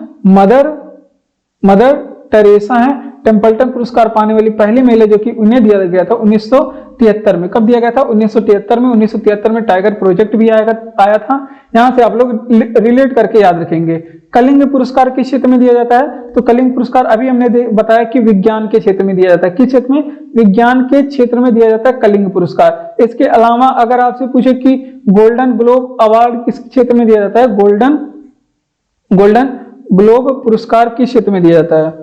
मदर टेरेसा है टेम्पल्टन पुरस्कार पाने वाली पहली महिला, जो कि उन्हें दिया गया था 1973 में। कब दिया गया था, 1973 में। 1973 में टाइगर प्रोजेक्ट भी आया था। यहां से आप लोग रिलेट करके याद रखेंगे। कलिंग पुरस्कार किस क्षेत्र में दिया जाता है, तो कलिंग पुरस्कार अभी हमने बताया कि विज्ञान के क्षेत्र में दिया जाता है। किस क्षेत्र में, विज्ञान के क्षेत्र में दिया जाता है कलिंग पुरस्कार। इसके अलावा अगर आपसे पूछे कि गोल्डन ग्लोब अवार्ड किस क्षेत्र में दिया जाता है, गोल्डन ग्लोब पुरस्कार किस क्षेत्र में दिया जाता है।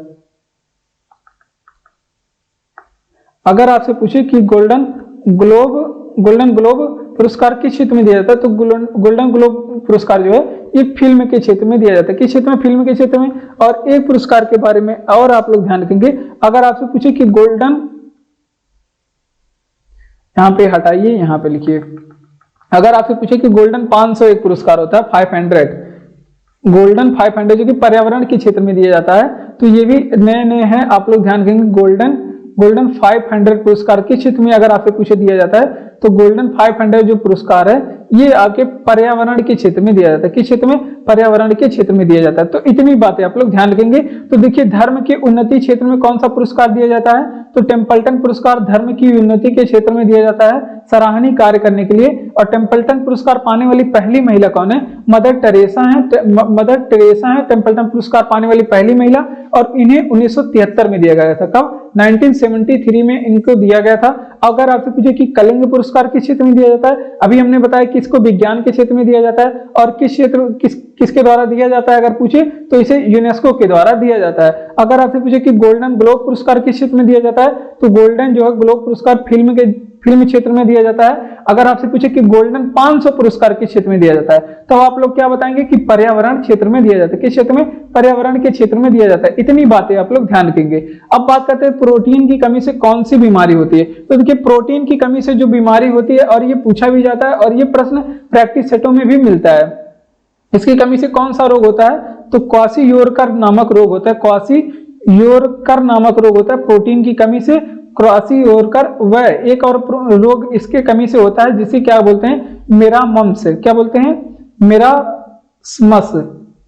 अगर आपसे पूछे कि गोल्डन ग्लोब पुरस्कार किस क्षेत्र में दिया जाता है, तो गोल्डन ग्लोब पुरस्कार जो है ये फिल्म के क्षेत्र में दिया जाता है। किस क्षेत्र में, फिल्म के क्षेत्र में। और एक पुरस्कार के बारे में और आप लोग ध्यान रखेंगे, अगर आपसे पूछे कि गोल्डन, यहां पे हटाइए, यहां पे लिखिए, अगर आपसे पूछे कि गोल्डन 500 एक पुरस्कार होता है, 500 गोल्डन 500 जो कि पर्यावरण के क्षेत्र में दिया जाता है, तो ये भी नए हैं, आप लोग ध्यान रखेंगे। गोल्डन 500 पुरस्कार किस क्षेत्र में अगर आपसे पूछे दिया जाता है, तो गोल्डन 500 जो पुरस्कार है ये आपके पर्यावरण के क्षेत्र में दिया जाता है। किस क्षेत्र में, पर्यावरण के क्षेत्र में दिया जाता है। तो इतनी बातें आप लोग ध्यान रखेंगे। तो देखिए, धर्म के उन्नति क्षेत्र में कौन सा पुरस्कार दिया जाता है, तो टेम्पल्टन पुरस्कार धर्म की उन्नति के क्षेत्र में दिया जाता है, सराहनीय कार्य करने के लिए। और टेम्पल्टन पुरस्कार पाने वाली पहली महिला कौन है, मदर टेरेसा है टेम्पल्टन पुरस्कार पाने वाली पहली महिला। और इन्हें 1973 में दिया गया था। कब, 1973 में इनको दिया गया था। अगर आपसे पूछे कि कलिंग पुरस्कार किस क्षेत्र में दिया जाता है, अभी हमने बताया कि इसको विज्ञान के क्षेत्र में दिया जाता है। और किसके द्वारा दिया जाता है अगर पूछे, तो इसे यूनेस्को के द्वारा दिया जाता है। अगर आपसे पूछे कि गोल्डन ग्लोब पुरस्कार किस क्षेत्र में दिया जाता है, तो गोल्डन जो है ग्लोब पुरस्कार फिल्म क्षेत्र में दिया जाता है। अगर आपसे पूछे कि गोल्डन 500 पुरस्कार किस क्षेत्र में दिया जाता है, तो आप लोग क्या बताएंगे कि पर्यावरण क्षेत्र में दिया जाता है। किस क्षेत्र में, पर्यावरण के क्षेत्र में दिया जाता है। इतनी बातें आप लोग ध्यान रखेंगे। अब बात करते हैं प्रोटीन की कमी से कौन सी बीमारी होती है। तो देखिए, प्रोटीन की कमी से जो बीमारी होती है, और ये पूछा भी जाता है और ये प्रश्न प्रैक्टिस सेटों में भी मिलता है, इसकी कमी से कौन सा रोग होता है, तो क्वाशीयोरकर नामक रोग होता है। क्वाशीयोरकर नामक रोग होता है प्रोटीन की कमी से। क्वाशीयोरकर व एक और रोग इसके कमी से होता है, जिसे क्या बोलते हैं, मेरामम्स। क्या बोलते हैं,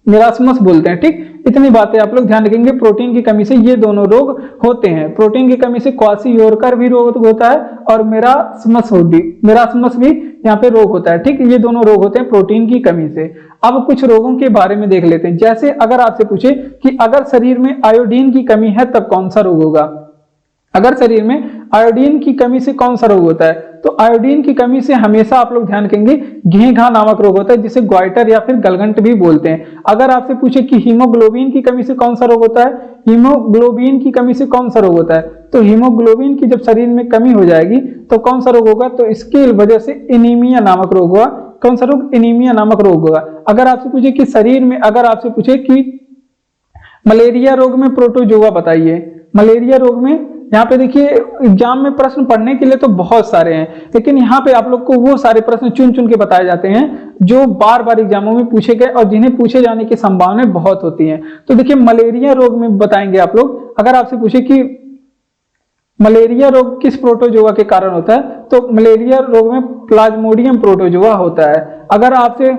मेरास्मस बोलते हैं। ठीक, इतनी बातें आप लोग ध्यान रखेंगे। प्रोटीन की कमी से ये दोनों रोग होते हैं। प्रोटीन की कमी से क्वाशीयोरकर भी रोग होता है और मेरास्मस भी यहाँ पे रोग होता है। ठीक, ये दोनों रोग होते हैं प्रोटीन की कमी से। अब कुछ रोगों के बारे में देख लेते हैं। जैसे अगर आपसे पूछे कि अगर शरीर में आयोडीन की कमी है तब कौन सा रोग होगा। अगर शरीर में आयोडीन की कमी से कौन सा रोग होता है, तो आयोडीन की कमी से हमेशा आप लोग ध्यान रखेंगे घेघा नामक रोग होता है, जिसे ग्वाइटर या फिर गलगंट भी बोलते हैं। अगर आपसे पूछे कि हीमोग्लोबिन की कमी से कौन सा रोग होता है, हीमोग्लोबिन की कमी से कौन सा रोग होता है, तो हीमोग्लोबिन की जब शरीर में कमी हो जाएगी तो कौन सा रोग होगा, तो इसकी वजह से एनीमिया नामक रोग होगा। कौन सा रोग, एनीमिया नामक रोग होगा। अगर आपसे पूछे कि शरीर में, अगर आपसे पूछे कि मलेरिया रोग में प्रोटोजोआ बताइए, मलेरिया रोग में, यहाँ पे देखिए एग्जाम में प्रश्न पढ़ने के लिए तो बहुत सारे हैं, लेकिन यहाँ पे आप लोग को वो सारे प्रश्न चुन चुन के बताए जाते हैं जो बार बार एग्जामों में पूछे गए और जिन्हें पूछे जाने की संभावनाएं बहुत होती हैं। तो देखिए, मलेरिया रोग में बताएंगे आप लोग। अगर आपसे पूछे कि मलेरिया रोग किस प्रोटोजोआ के कारण होता है, तो मलेरिया रोग में प्लाज्मोडियम प्रोटोजोआ होता है। अगर आपसे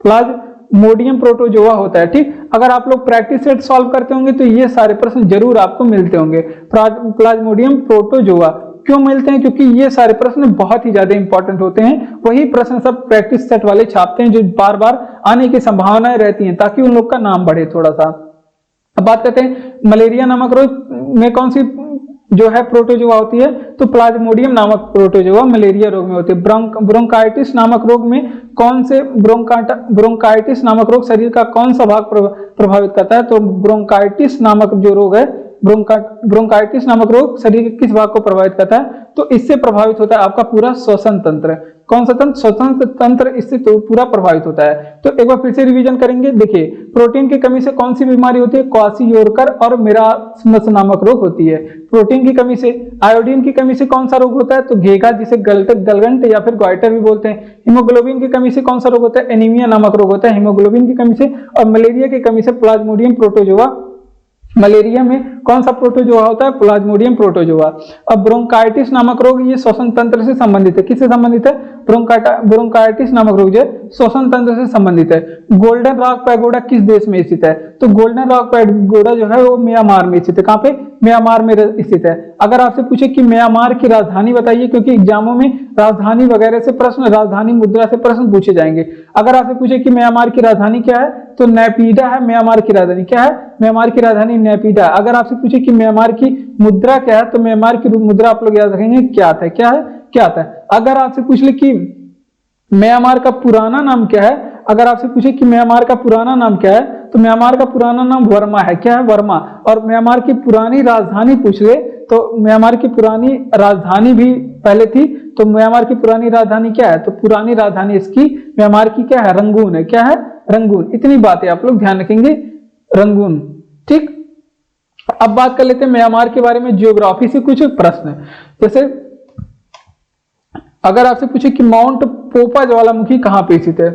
प्लाज्मोडियम प्रोटोजोआ होता है। ठीक, अगर आप लोग प्रैक्टिस सेट सॉल्व करते होंगे तो ये सारे प्रश्न जरूर आपको मिलते होंगे। प्लाज्मोडियम प्रोटोजोआ क्यों मिलते हैं, क्योंकि ये सारे प्रश्न बहुत ही ज्यादा इंपॉर्टेंट होते हैं। वही प्रश्न सब प्रैक्टिस सेट वाले छापते हैं जो बार बार आने की संभावनाएं रहती हैं, ताकि उन लोग का नाम बढ़े थोड़ा सा। अब बात करते हैं मलेरिया नामक रोग में कौन सी जो है प्रोटोजोआ होती है, तो प्लाज्मोडियम नामक प्रोटोजोआ मलेरिया रोग में होती है। ब्रोंकाइटिस नामक रोग में कौन से, ब्रोंकाइटिस नामक रोग शरीर का कौन सा भाग प्रभावित करता है, तो ब्रोंकाइटिस नामक जो रोग है, ब्रोंकाइटिस नामक रोग शरीर के किस भाग को प्रभावित करता है, तो इससे प्रभावित होता है आपका पूरा श्वसन तंत्र। कौन सा तंत्र, श्वसन तंत्र इससे तो पूरा प्रभावित होता है। तो एक बार फिर से रिवीजन करेंगे। देखिए, प्रोटीन की कमी से कौन सी बीमारी होती है, क्वाशीयोरकर और मेरास्मस नामक रोग होती है। प्रोटीन की कमी से, आयोडीन की कमी से कौन सा रोग होता है, तो घेघा जिसे गलगंट या फिर ग्वाइटर भी बोलते हैं। हीमोग्लोबिन की कमी से कौन सा रोग होता है, एनीमिया नामक रोग होता है हीमोग्लोबिन की कमी से। और मलेरिया की कमी से प्लाज्मोडियम प्रोटोजोआ मलेरिया में कौन सा प्रोटोजोआ होता है? Plasmodium protozoa. अब ब्रोंकाइटिस नामक रोग ये श्वसन तंत्र से संबंधित है। किससे संबंधित है? ब्रोंकाइटिस नामक रोग जो श्वसन तंत्र से संबंधित है। गोल्डन रॉक पैगोडा किस देश में स्थित है? तो गोल्डन रॉक पैगोडा जो है वो म्यांमार में स्थित है। कहाँ पे? म्यांमार में स्थित है। अगर आपसे पूछे कि म्यांमार की राजधानी बताइए, क्योंकि एग्जामों में राजधानी वगैरह से प्रश्न, राजधानी मुद्रा से प्रश्न पूछे जाएंगे। अगर आपसे पूछे कि म्यांमार की राजधानी क्या है, तो नेपिडा है म्यांमार की राजधानी। क्या है? म्यांमार की राजधानी नेपिडा। अगर आपसे पूछे कि म्यांमार की मुद्रा क्या है, तो म्यांमार की मुद्रा आप लोग याद रखेंगे क्यात है। क्या है? क्यात है। अगर आपसे पूछ ले कि म्यांमार का पुराना नाम क्या है, अगर आपसे पूछे कि म्यांमार का पुराना नाम क्या है, तो म्यांमार का पुराना नाम वर्मा है। क्या है? वर्मा। और म्यांमार की पुरानी राजधानी पूछ ले तो म्यांमार की पुरानी राजधानी भी पहले थी, तो म्यांमार की पुरानी राजधानी क्या है? तो पुरानी राजधानी इसकी म्यांमार की क्या है? रंगून है। क्या है? रंगून। इतनी बातें आप लोग ध्यान रखेंगे, रंगून। ठीक, अब बात कर लेते हैं म्यांमार के बारे में ज्योग्राफी से कुछ प्रश्न। जैसे अगर आपसे पूछे कि माउंट पोपा ज्वालामुखी कहां पे स्थित है,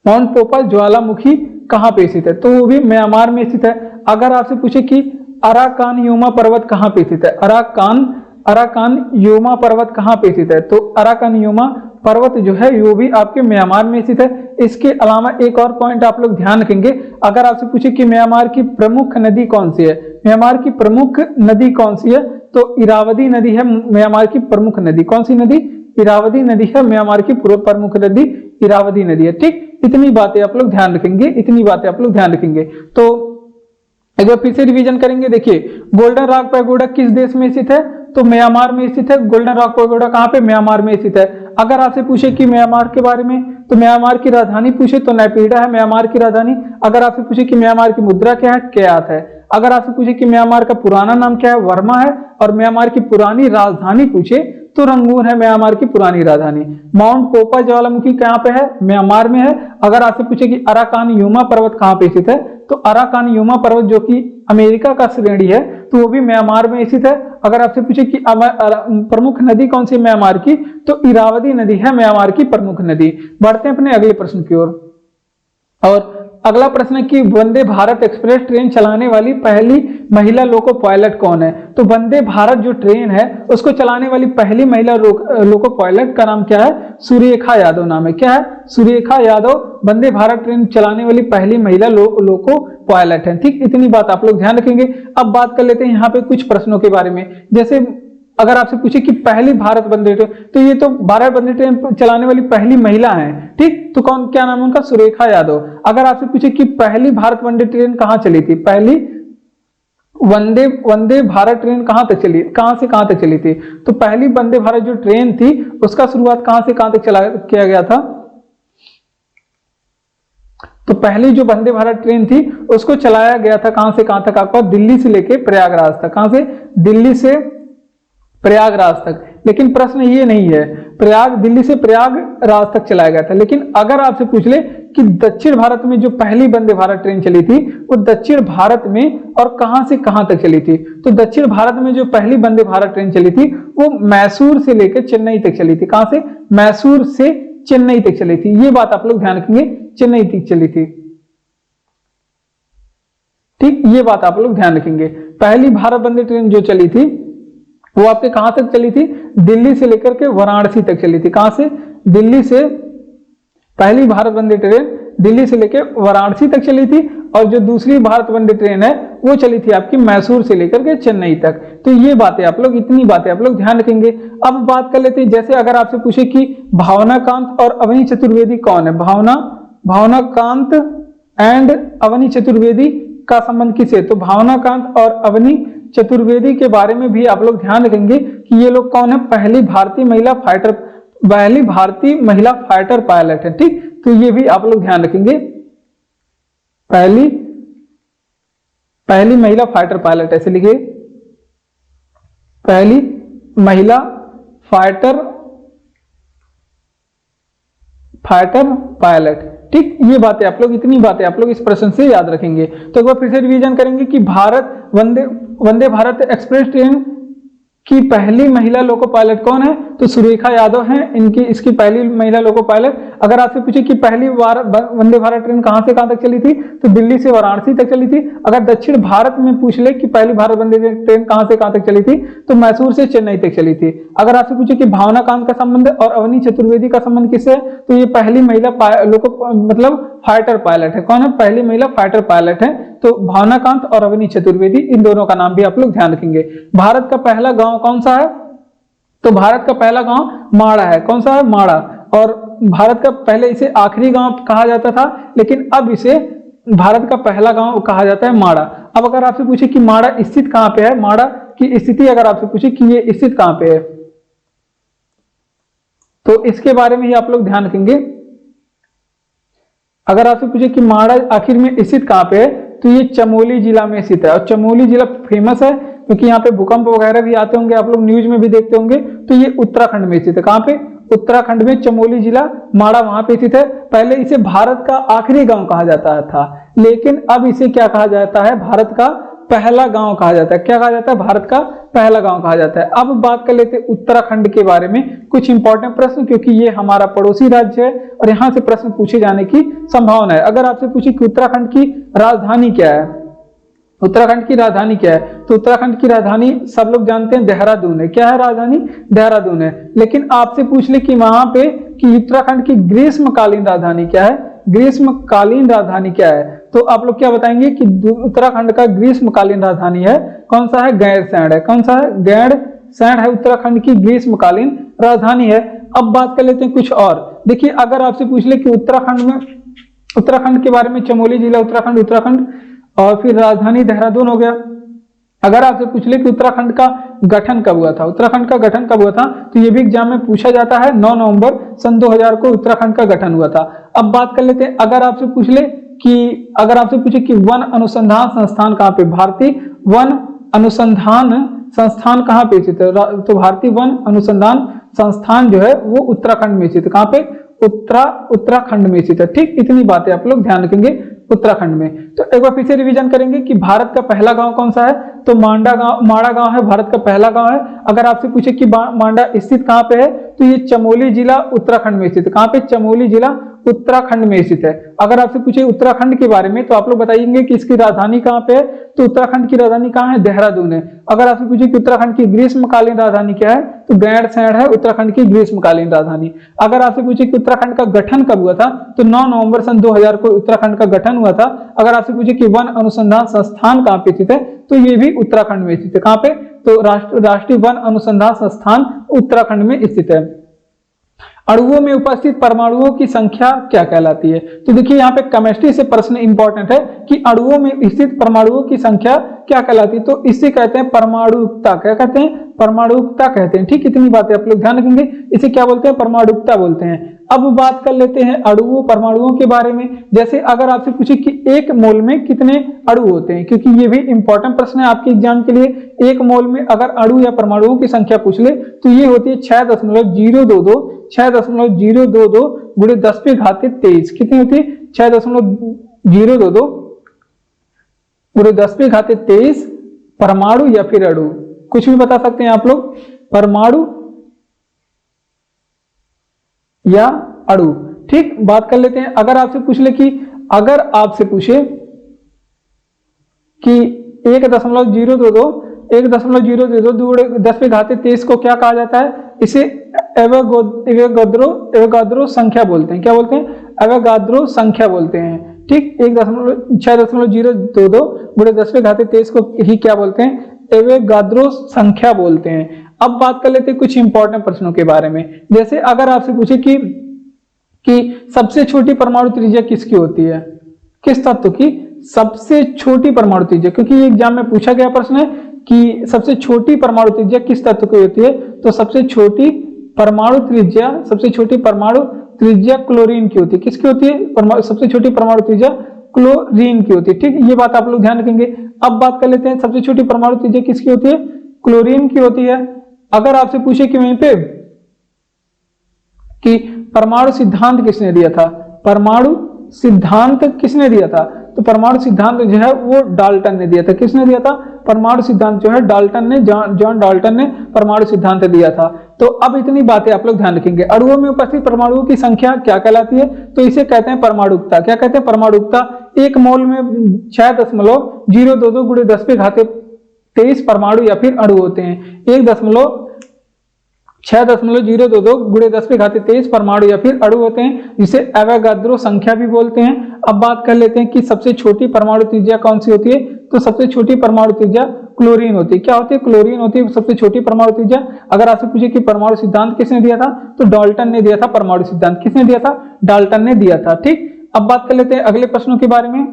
माउंट पोपा ज्वालामुखी कहां पे स्थित है, तो वो भी म्यांमार में स्थित है। अगर आपसे पूछे कि अराकान योमा पर्वत कहां पे स्थित है, अराकान योमा पर्वत कहां पे स्थित है, तो अराकान योमा पर्वत जो है वो भी आपके म्यांमार में स्थित है। इसके अलावा एक और पॉइंट आप लोग ध्यान रखेंगे, अगर आपसे पूछे कि म्यांमार की प्रमुख नदी कौन सी है, म्यांमार की प्रमुख नदी कौन सी है, तो इरावदी नदी है म्यांमार की प्रमुख नदी। कौन सी नदी? इरावदी नदी है म्यांमार की प्रमुख नदी, इरावदी नदी है। ठीक, इतनी बातें आप लोग ध्यान रखेंगे, इतनी बातें आप लोग ध्यान रखेंगे। तो एक बार फिर से रिवीजन करेंगे। देखिए, गोल्डन रॉक पैगोडा किस देश में स्थित है, तो म्यांमार में स्थित है। गोल्डन रॉक पैगोडा कहां पे? म्यांमार में स्थित है। अगर आपसे पूछे कि म्यांमार के बारे में, तो म्यांमार की राजधानी पूछे तो नेपिडा है म्यांमार की राजधानी। अगर आपसे पूछे कि म्यांमार की मुद्रा क्या है, क्यात है। अगर आपसे पूछे कि म्यांमार का पुराना नाम क्या है, वर्मा है। और म्यांमार की पुरानी राजधानी पूछे तो रंगून है म्यांमार की पुरानी राजधानी। माउंट पोपा ज्वालामुखी कहां पे है? म्यांमार में है। अगर आपसे पूछे कि अराकान योमा पर्वत कहां पे स्थित है, तो अराकान योमा पर्वत जो कि अमेरिका का श्रेणी है, तो वो भी म्यांमार में स्थित है। अगर आपसे पूछे कि प्रमुख नदी कौन सी म्यांमार की, तो इरावदी नदी है म्यांमार की प्रमुख नदी। बढ़ते हैं अपने अगले प्रश्न की ओर। और अगला प्रश्न है कि वंदे भारत एक्सप्रेस ट्रेन चलाने वाली पहली महिला लोको पायलट कौन है, तो वंदे भारत जो ट्रेन है उसको चलाने वाली पहली महिला लोको पायलट का नाम क्या है? सुरेखा यादव नाम है। क्या है? सुरेखा यादव वंदे भारत ट्रेन चलाने वाली पहली महिला लोको पायलट है। ठीक, इतनी बात आप लोग ध्यान रखेंगे। अब बात कर लेते हैं यहाँ पे कुछ प्रश्नों के बारे में। जैसे अगर आपसे पूछे कि पहली भारत वंदे ट्रेन, तो ये तो भारत वंदे ट्रेन चलाने वाली पहली महिला है। ठीक, तो कौन, क्या नाम है उनका? सुरेखा यादव। अगर आपसे पूछे कि पहली भारत वंदे ट्रेन कहां चली थी, पहली वंदे भारत ट्रेन कहां तक चली, कहां से कहां तक चली थी, तो पहली वंदे भारत जो ट्रेन थी उसका शुरुआत कहां से कहां तक किया गया था, तो पहली जो वंदे भारत ट्रेन थी उसको चलाया गया था कहां से कहां तक, आपका दिल्ली से लेके प्रयागराज तक। कहां से? दिल्ली से प्रयागराज तक। लेकिन प्रश्न ये नहीं है दिल्ली से प्रयागराज तक चलाया गया था। लेकिन अगर आपसे पूछ ले कि दक्षिण भारत में जो पहली वंदे भारत ट्रेन चली थी वो दक्षिण भारत में और कहां से कहां तक चली थी, तो दक्षिण भारत में जो पहली वंदे भारत ट्रेन चली थी वो मैसूर से लेकर चेन्नई तक चली थी। कहां से? मैसूर से चेन्नई तक चली थी। ये बात आप लोग ध्यान रखेंगे, चेन्नई तक चली थी। ठीक, ये बात आप लोग ध्यान रखेंगे। पहली भारत वंदे ट्रेन जो चली थी वो आपके कहां तक चली थी? दिल्ली से लेकर के वाराणसी तक चली थी। कहां से? दिल्ली से, पहली भारत वंदे ट्रेन दिल्ली से लेकर वाराणसी तक चली थी, और जो दूसरी भारत वंदे ट्रेन है वो चली थी आपकी मैसूर से लेकर के चेन्नई तक। तो ये बातें आप लोग, इतनी बातें आप लोग ध्यान रखेंगे। अब बात कर लेते हैं, जैसे अगर आपसे पूछे कि भावनाकांत और अवनी चतुर्वेदी कौन है, भावनाकांत एंड अवनी चतुर्वेदी का संबंध किसे, तो भावनाकांत और अवनी चतुर्वेदी के बारे में भी आप लोग ध्यान रखेंगे कि ये लोग कौन है? पहली भारतीय महिला फाइटर पायलट है। ठीक, तो ये भी आप लोग ध्यान रखेंगे, पहली महिला फाइटर पायलट, ऐसे लिखिए, पहली महिला फाइटर पायलट। ठीक, ये बातें आप लोग, इतनी बातें आप लोग इस प्रश्न से याद रखेंगे। तो एक बार फिर से रिवीजन करेंगे कि वंदे भारत एक्सप्रेस ट्रेन की पहली महिला लोको पायलट कौन है, तो सुरेखा यादव हैं, इनकी इसकी पहली महिला लोको पायलट। अगर आपसे पूछे कि पहली बार वंदे भारत ट्रेन कहां से कहां तक चली थी, तो दिल्ली से वाराणसी तक चली थी। अगर दक्षिण भारत में पूछ ले कि पहली भारत वंदे ट्रेन कहां से कहां तक चली थी, तो मैसूर से चेन्नई तक चली थी। अगर आपसे पूछे कि भावना कांत का संबंध और अवनी चतुर्वेदी का संबंध किससे है, तो ये पहली महिला मतलब फाइटर पायलट है। कौन है? पहली महिला फाइटर पायलट है। तो भावना कांत और अवनी चतुर्वेदी, इन दोनों का नाम भी आप लोग ध्यान रखेंगे। भारत का पहला गांव कौन सा है? तो भारत का पहला गांव माड़ा है। कौन सा है? माड़ा। और भारत का पहले इसे आखिरी गांव कहा जाता था, लेकिन अब इसे भारत का पहला गांव कहा जाता है माड़ा। अब अगर आपसे पूछे कि माड़ा स्थित कहां पे है, माड़ा की स्थिति अगर आपसे पूछे कि ये स्थित कहां पे है, तो इसके बारे में ही आप लोग ध्यान रखेंगे। अगर आपसे पूछे कि माड़ा आखिर में स्थित कहां पे है, तो ये चमोली जिला में स्थित है। और चमोली जिला फेमस है क्योंकि यहाँ पे भूकंप वगैरह भी आते होंगे, आप लोग न्यूज में भी देखते होंगे। तो ये उत्तराखंड में स्थित है। कहां पे? उत्तराखंड में चमोली जिला, माड़ा वहां पे स्थित है। पहले इसे भारत का आखिरी गांव कहा जाता था, लेकिन अब इसे क्या कहा जाता है? भारत का पहला गांव कहा जाता है। क्या कहा जाता है? भारत का पहला गांव कहा जाता है। अब बात कर लेते हैं उत्तराखंड के बारे में, कुछ इंपॉर्टेंट प्रश्न, क्योंकि ये हमारा पड़ोसी राज्य है और यहां से प्रश्न पूछे जाने की संभावना है। अगर आपसे पूछे कि उत्तराखंड की राजधानी क्या है, उत्तराखंड की राजधानी क्या है, तो उत्तराखंड की राजधानी सब लोग जानते हैं देहरादून है। क्या है राजधानी? देहरादून है। लेकिन आपसे पूछ ले कि वहां पे कि उत्तराखंड की ग्रीष्मकालीन राजधानी क्या है, ग्रीष्मकालीन राजधानी क्या है, तो आप लोग क्या बताएंगे कि उत्तराखंड का ग्रीष्मकालीन राजधानी है कौन सा है? गैरसैंण है। कौन सा है? गैरसैंण है उत्तराखंड की ग्रीष्मकालीन राजधानी है। अब बात कर लेते हैं कुछ और। देखिए, अगर आपसे पूछ ले कि उत्तराखंड के बारे में, चमोली जिला उत्तराखंड और फिर राजधानी देहरादून हो गया। अगर आपसे पूछ ले कि उत्तराखंड का गठन कब हुआ था, उत्तराखंड का गठन कब हुआ था, तो ये भी एग्जाम में पूछा जाता है। 9 नवंबर सन 2000 को उत्तराखंड का गठन हुआ था। अब बात कर लेते हैं, अगर आपसे पूछे कि वन अनुसंधान संस्थान कहां पे, भारतीय वन अनुसंधान संस्थान कहां पे स्थित है, तो भारतीय वन अनुसंधान संस्थान जो है वो उत्तराखंड में स्थित है। कहां पे? उत्तराखंड में स्थित है। ठीक, इतनी बातें आप लोग ध्यान रखेंगे उत्तराखंड में। तो एक बार फिर से रिवीजन करेंगे कि भारत का पहला गांव कौन सा है, तो माड़ा गांव है, भारत का पहला गांव है। अगर आपसे पूछे कि मांडा स्थित कहां पे है, तो ये चमोली जिला उत्तराखंड में स्थित है। कहां पे? चमोली जिला उत्तराखंड में स्थित है। अगर आपसे पूछे उत्तराखंड के बारे में, तो आप लोग बताएंगे कि इसकी राजधानी कहां पे है, तो उत्तराखंड की राजधानी कहां है? देहरादून है। अगर आपसे पूछे कि उत्तराखंड की ग्रीष्मकालीन राजधानी क्या है, तो गैरसैंण है उत्तराखंड की ग्रीष्मकालीन राजधानी। अगर आपसे पूछे कि उत्तराखंड का गठन कब हुआ था, तो 9 नवंबर सन 2000 को उत्तराखंड का गठन हुआ था। अगर आपसे पूछे कि वन अनुसंधान संस्थान कहां पे स्थित है, तो ये भी उत्तराखंड में स्थित है। कहां पे? तो राष्ट्रीय वन अनुसंधान संस्थान उत्तराखंड में स्थित है। अणुओं में उपस्थित परमाणुओं की संख्या क्या कहलाती है, तो देखिए यहाँ पे केमिस्ट्री से प्रश्न इंपॉर्टेंट है कि अणुओं में स्थित परमाणुओं की संख्या क्या कहलाती है, तो इससे कहते हैं परमाणुकता। क्या कहते हैं? परमाणुकता कहते हैं। ठीक, इतनी बातें आप लोग ध्यान रखेंगे। इसे क्या बोलते हैं? परमाणुकता बोलते हैं। अब बात कर लेते हैं परमाणुओं के बारे में। जैसे अगर आपसे पूछे कि एक मोल में कितने अणु होते हैं, क्योंकि ये भी इंपॉर्टेंट प्रश्न है आपके एग्जाम के लिए। एक मोल में अगर अणु या परमाणुओं की संख्या पूछ ले, तो ये होती है 6.022 गुणे 10⁻23। कितनी होती है? 6.022 गुणे 10⁻23 परमाणु या फिर अणु, कुछ भी बता सकते हैं आप लोग, परमाणु या अणु। ठीक, बात कर लेते हैं। अगर आपसे पूछ ले कि 1.022 10⁻23 को क्या कहा जाता है, इसे एवोगाद्रो संख्या बोलते हैं। क्या बोलते हैं? एवोगाद्रो संख्या बोलते हैं। ठीक, 6.022 गुणे 10⁻23 को ही क्या बोलते हैं? एवोगाद्रो संख्या बोलते हैं। अब बात कर लेते हैं कुछ इंपॉर्टेंट प्रश्नों के बारे में। जैसे अगर आपसे पूछे कि सबसे छोटी परमाणु त्रिज्या किसकी होती है, किस तत्व की सबसे छोटी परमाणु त्रिज्या, क्योंकि ये एग्जाम में पूछा गया प्रश्न है कि सबसे छोटी परमाणु त्रिज्या किस तत्व की होती है, तो सबसे छोटी परमाणु त्रिज्या क्लोरीन की होती है। किसकी होती है? सबसे छोटी परमाणु त्रिज्या क्लोरीन की होती है। ठीक, ये बात आप लोग ध्यान रखेंगे। अब बात कर लेते हैं सबसे छोटी परमाणु त्रिज्या किसकी होती है? क्लोरीन की होती है। अगर आपसे पूछे कि वहीं पे कि परमाणु सिद्धांत किसने दिया था, परमाणु सिद्धांत किसने दिया था, तो परमाणु सिद्धांत जो है वो डाल्टन ने दिया था। किसने दिया था? परमाणु सिद्धांत जो है डाल्टन ने, जॉन डाल्टन ने परमाणु सिद्धांत दिया था। तो अब इतनी बातें आप लोग ध्यान रखेंगे। अणुओं में उपस्थित परमाणुओं की संख्या क्या कहलाती है? तो इसे कहते हैं परमाणुकता। क्या कहते हैं? परमाणुकता। एक मोल में 6.022 गुणे 10 के घाते 23 परमाणु या फिर अणु होते हैं। 6.022 गुणे 10 के घाते 23 परमाणु या फिर अणु होते हैं, जिसे एवोगाद्रो संख्या भी बोलते हैं। अब बात कर लेते हैं कि सबसे छोटी परमाणु त्रिज्या कौन सी होती है? तो सबसे छोटी परमाणु त्रिज्या क्लोरीन होती है। क्या होती है? क्लोरीन होती है सबसे छोटी परमाणु त्रिज्या। अगर आपसे पूछे कि परमाणु सिद्धांत किसने दिया था, तो डाल्टन ने दिया था। परमाणु सिद्धांत किसने दिया था? डाल्टन ने दिया था। ठीक, अब बात कर लेते हैं अगले प्रश्नों के बारे में।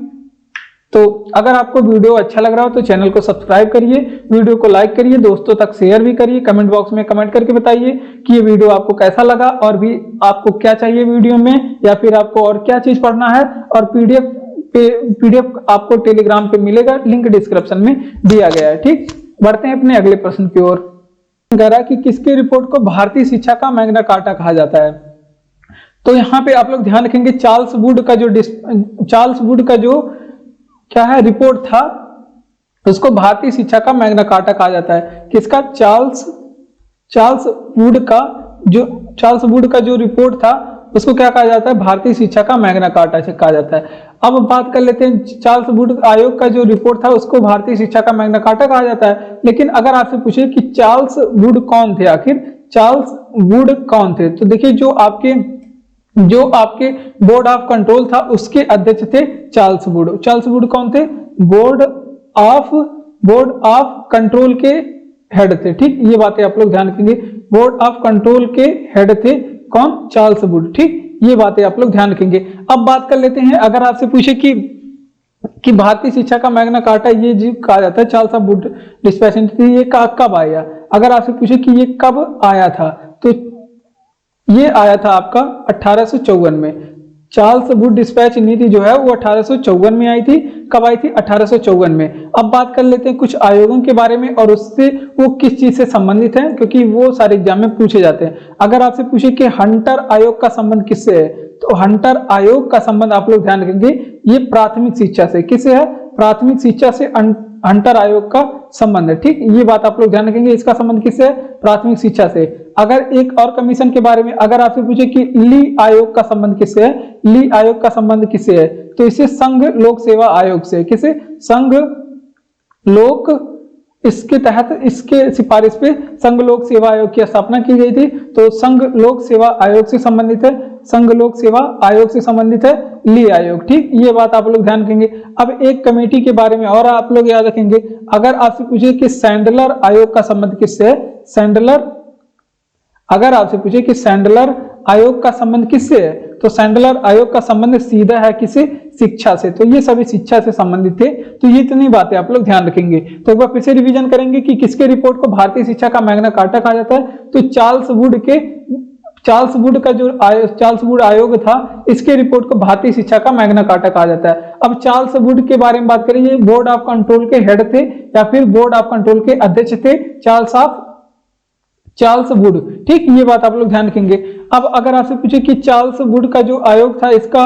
तो अगर आपको वीडियो अच्छा लग रहा हो तो चैनल को सब्सक्राइब करिए, वीडियो को लाइक करिए, दोस्तों तक शेयर भी करिए, कमेंट बॉक्स में कमेंट करके बताइए कि ये वीडियो आपको कैसा लगा और भी आपको क्या चाहिए वीडियो में, या फिर आपको और क्या चीज पढ़ना है। और पीडीएफ आपको टेलीग्राम पे मिलेगा, लिंक डिस्क्रिप्शन में दिया गया है। ठीक, बढ़ते हैं अपने अगले प्रश्न की ओर। कह रहा है कि किसके रिपोर्ट को भारतीय शिक्षा का मैग्ना कार्टा कहा जाता है? तो यहाँ पे आप लोग ध्यान रखेंगे, चार्ल्स वुड का जो क्या है रिपोर्ट था, उसको भारतीय शिक्षा का मैग्ना कार्टा कहा जाता है। किसका? चार्ल्स वुड का जो रिपोर्ट था उसको क्या कहा जाता है? भारतीय शिक्षा का मैग्ना कार्टा से कहा जाता है। अब बात कर लेते हैं, चार्ल्स वुड आयोग का जो रिपोर्ट था उसको भारतीय शिक्षा का मैग्ना कार्टा कहा जाता है। लेकिन अगर आपसे पूछे कि चार्ल्स वुड कौन थे, आखिर चार्ल्स वुड कौन थे, तो देखिए जो आपके बोर्ड ऑफ कंट्रोल था उसके अध्यक्ष थे चार्ल्स वुड। चार्ल्स वुड कौन थे? बोर्ड ऑफ कंट्रोल के हेड थे। ठीक, ये बातें आप लोग ध्यान रखेंगे, बोर्ड ऑफ कंट्रोल के हेड थे कौन? Charles Wood. ठीक, ये बातें आप लोग ध्यान रखेंगे। अब बात कर लेते हैं, अगर आपसे पूछे कि भारतीय शिक्षा का मैग्ना कार्टा ये जो कहा जाता है चार्ल्स वुड डिस्पैच, ये कब आया? अगर आपसे पूछे कि ये कब आया था, तो ये आया था आपका 1854 में। चार्ल्स वुड डिस्पैच नीति जो है वो 1854 में आई थी। कब आई थी? 1854 में। अब बात कर लेते हैं कुछ आयोगों के बारे में और उससे वो किस चीज से संबंधित है, क्योंकि वो सारे एग्जाम में पूछे जाते हैं। अगर आपसे पूछे कि हंटर आयोग का संबंध किससे है, तो हंटर आयोग का संबंध आप लोग ध्यान रखेंगे, ये प्राथमिक शिक्षा से। किससे है? प्राथमिक शिक्षा से हंटर आयोग का संबंध है। ठीक, ये बात आप लोग ध्यान रखेंगे, इसका संबंध किससे है? प्राथमिक शिक्षा से। अगर एक और कमीशन के बारे में अगर आपसे पूछे कि ली आयोग का संबंध किससे है, ली आयोग का संबंध किससे है, तो इसे संघ लोक सेवा आयोग से। किसे? संघ लोक, इसके तहत इसके सिफारिश पे संघ लोक सेवा आयोग की स्थापना की गई थी। तो संघ लोक सेवा आयोग से संबंधित है, संघ लोक सेवा आयोग से संबंधित है ली आयोग। ठीक, ये बात आप लोग ध्यान रखेंगे। अब एक कमेटी के बारे में और आप लोग याद रखेंगे, अगर आपसे पूछे कि सैंडलर आयोग का संबंध किससे है, अगर आपसे पूछे कि सैंडलर आयोग का संबंध किससे है, तो सैंडलर आयोग का संबंध सीधा है किसे? शिक्षा से। तो ये सभी शिक्षा से संबंधित थे। तो ये इतनी बातें आप लोग ध्यान रखेंगे। तो एक बार फिर से रिवीजन करेंगे कि किसके रिपोर्ट को भारतीय शिक्षा का मैग्ना कार्टा कहा जाता है, तो चार्ल्स वुड आयोग था, इसके रिपोर्ट को भारतीय शिक्षा का मैग्ना कार्टा कहा जाता है। अब चार्ल्स वुड के बारे में बात करें, ये बोर्ड ऑफ कंट्रोल के हेड थे या फिर बोर्ड ऑफ कंट्रोल के अध्यक्ष थे चार्ल्स वुड। ठीक, ये बात आप लोग ध्यान रखेंगे। अब अगर आपसे पूछे कि चार्ल्स वुड का जो आयोग था इसका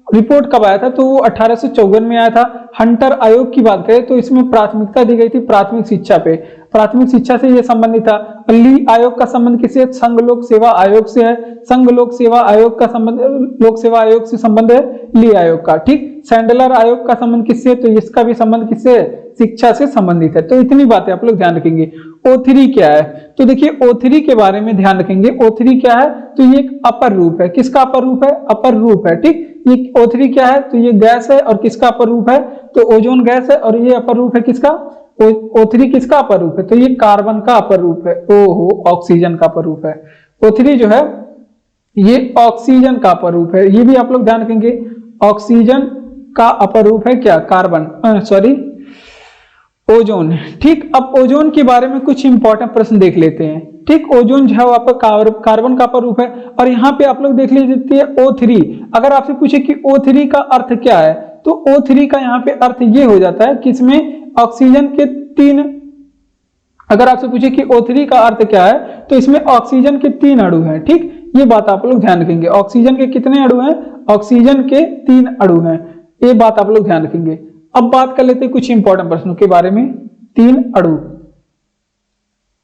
रिपोर्ट कब आया था, तो वो 1854 में आया था। हंटर आयोग की बात करें तो इसमें प्राथमिकता दी गई थी प्राथमिक शिक्षा पे, प्राथमिक शिक्षा से ये संबंधित था। ली आयोग का संबंध किससे? संघ लोक सेवा आयोग से है। संघ लोक सेवा आयोग का संबंध, लोक सेवा आयोग से संबंध है ली आयोग का। ठीक, सैंडलर आयोग का संबंध किससे? तो इसका भी संबंध किससे है? शिक्षा से संबंधित है। तो इतनी बातें आप लोग ध्यान रखेंगे। O3 क्या है, तो देखिए O3 के बारे में ध्यान रखेंगे। O3 क्या है, तो ये एक अपर रूप है। किसका अपर रूप है? अपर रूप है। ठीक, ये O3 क्या है, तो ये गैस है और किसका अपर रूप है, तो ओजोन गैस है। और ये अपर रूप है किसका? O3 किसका अपर रूप है, तो ये कार्बन का अपर रूप है। ओहो, ऑक्सीजन का अपर रूप है। O3 जो है ये ऑक्सीजन का अपर रूप है, ये भी आप लोग ध्यान रखेंगे। ऑक्सीजन का अपर रूप है क्या? Carbon, ozone. ठीक, अब ओजोन के बारे में कुछ इंपॉर्टेंट प्रश्न देख लेते हैं। ठीक, ओजोन जो है आपका कार्बन का अपर रूप है। और यहाँ पे आप लोग देख लीजिए O3। अगर आपसे पूछे कि O3 का अर्थ क्या है, तो O3 का यहाँ पे अर्थ ये हो जाता है कि इसमें ऑक्सीजन के 3, अगर आपसे पूछे कि O3 का अर्थ क्या है, तो इसमें ऑक्सीजन के 3 अणु हैं। ठीक, ये बात आप लोग ध्यान रखेंगे। ऑक्सीजन के कितने अणु हैं? ऑक्सीजन के 3 अणु हैं, ये बात आप लोग ध्यान रखेंगे। अब बात कर लेते हैं कुछ इंपॉर्टेंट प्रश्नों के बारे में। 3 अणु,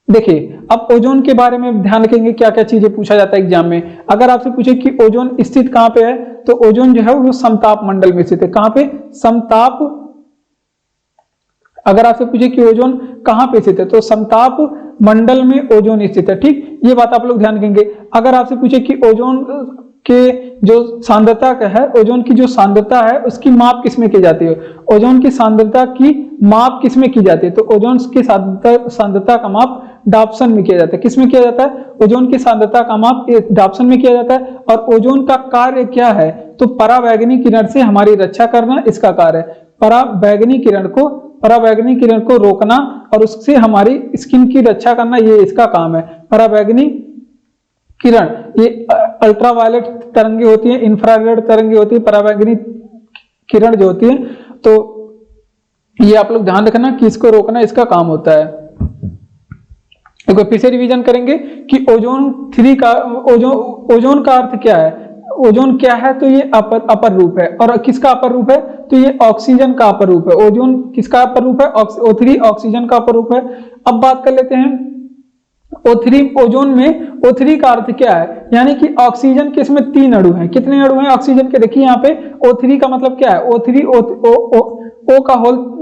देखिए अब ओजोन के बारे में ध्यान रखेंगे, क्या क्या चीजें पूछा जाता है एग्जाम में। अगर आपसे पूछे कि ओजोन स्थित कहाँ पे है, तो ओजोन जो है वो समताप मंडल में स्थित है। कहाँ पे? समताप। अगर आपसे पूछे कि ओजोन कहाँ पे स्थित है, तो समताप मंडल में ओजोन स्थित है। ठीक, ये बात आप लोग ध्यान रखेंगे। अगर आपसे पूछे कि ओजोन के जो सांद्रता का है, ओजोन की जो सांद्रता है उसकी माप किसमें की जाती है, ओजोन की सांद्रता की माप किसमें की जाती है, तो ओजोन की सांद्रता का माप डॉप्सन में किया जाता है। किसमें किया जाता है? ओजोन की सांद्रता का माप डॉप्सन में किया जाता है। और ओजोन का कार्य क्या है, तो पराबैंगनी किरण से हमारी रक्षा करना इसका कार्य है। पराबैंगनी किरण को रोकना और उससे हमारी स्किन की रक्षा करना, ये इसका काम है। पराबैंगनी किरण, ये अल्ट्रावायलेट तरंगे होती हैं, इंफ्रारेड तरंगे होती है, पराबैंगनी किरण जो होती है, तो ये आप लोग ध्यान रखना कि इसको रोकना इसका काम होता है। एक बार फिर से रिवीजन करेंगे कि ओजोन का अर्थ क्या है। ओजोन क्या है, तो ये अपर रूप है। और किसका अपर रूप है, तो ये ऑक्सीजन का अपर रूप है। ओजोन किसका अपर रूप है? O3 ऑक्सीजन का अपर रूप है। अब बात कर लेते हैं O3, ओजोन में O3 का अर्थ क्या है, यानी कि ऑक्सीजन के इसमें 3 अणु हैं। कितने अणु हैं ऑक्सीजन के? देखिए यहाँ पे O3 का मतलब क्या है, O3 O का होल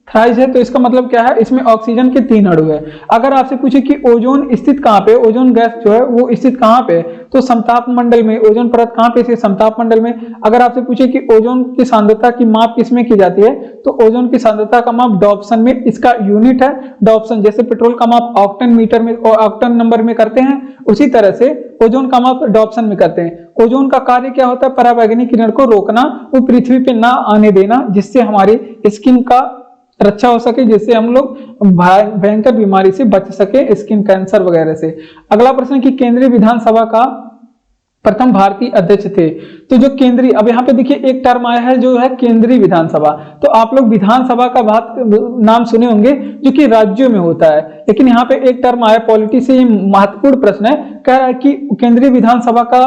थ्राइस है, तो इसका मतलब क्या है, इसमें ऑक्सीजन के 3 अणु है। अगर आपसे पूछे कि ओजोन स्थित कहाँ पे, ओजोन गैस जो है वो स्थित कहाँ पे, तो समताप मंडल में। ओजोन परत कहाँ पे स्थित? समताप मंडल में। अगर आपसे पूछे कि ओजोन की सांद्रता की माप किसमें की जाती है, तो ओजोन की सांद्रता का माप डॉप्सन में, इसका यूनिट है डॉप्सन। जैसे पेट्रोल का माप ऑक्टेन मीटर में, ऑक्टेन नंबर में करते हैं, उसी तरह से ओजोन का माप डॉप्सन में करते हैं। ओजोन का कार्य क्या होता है? पराबैंगनी किरण को रोकना, वो पृथ्वी पे ना आने देना, जिससे हमारी स्किन का रक्षा हो सके, जिससे हम लोग भयंकर बीमारी से बच सके, स्किन कैंसर वगैरह से। अगला प्रश्न कि केंद्रीय विधानसभा का प्रथम भारतीय अध्यक्ष थे, तो जो केंद्रीय, अब यहाँ पे देखिए एक टर्म आया है जो है केंद्रीय विधानसभा। तो आप लोग विधानसभा का नाम सुने होंगे जो कि राज्यों में होता है, लेकिन यहाँ पे एक टर्म आया पॉलिटी से, ये महत्वपूर्ण प्रश्न है। कह रहा है कि केंद्रीय विधानसभा का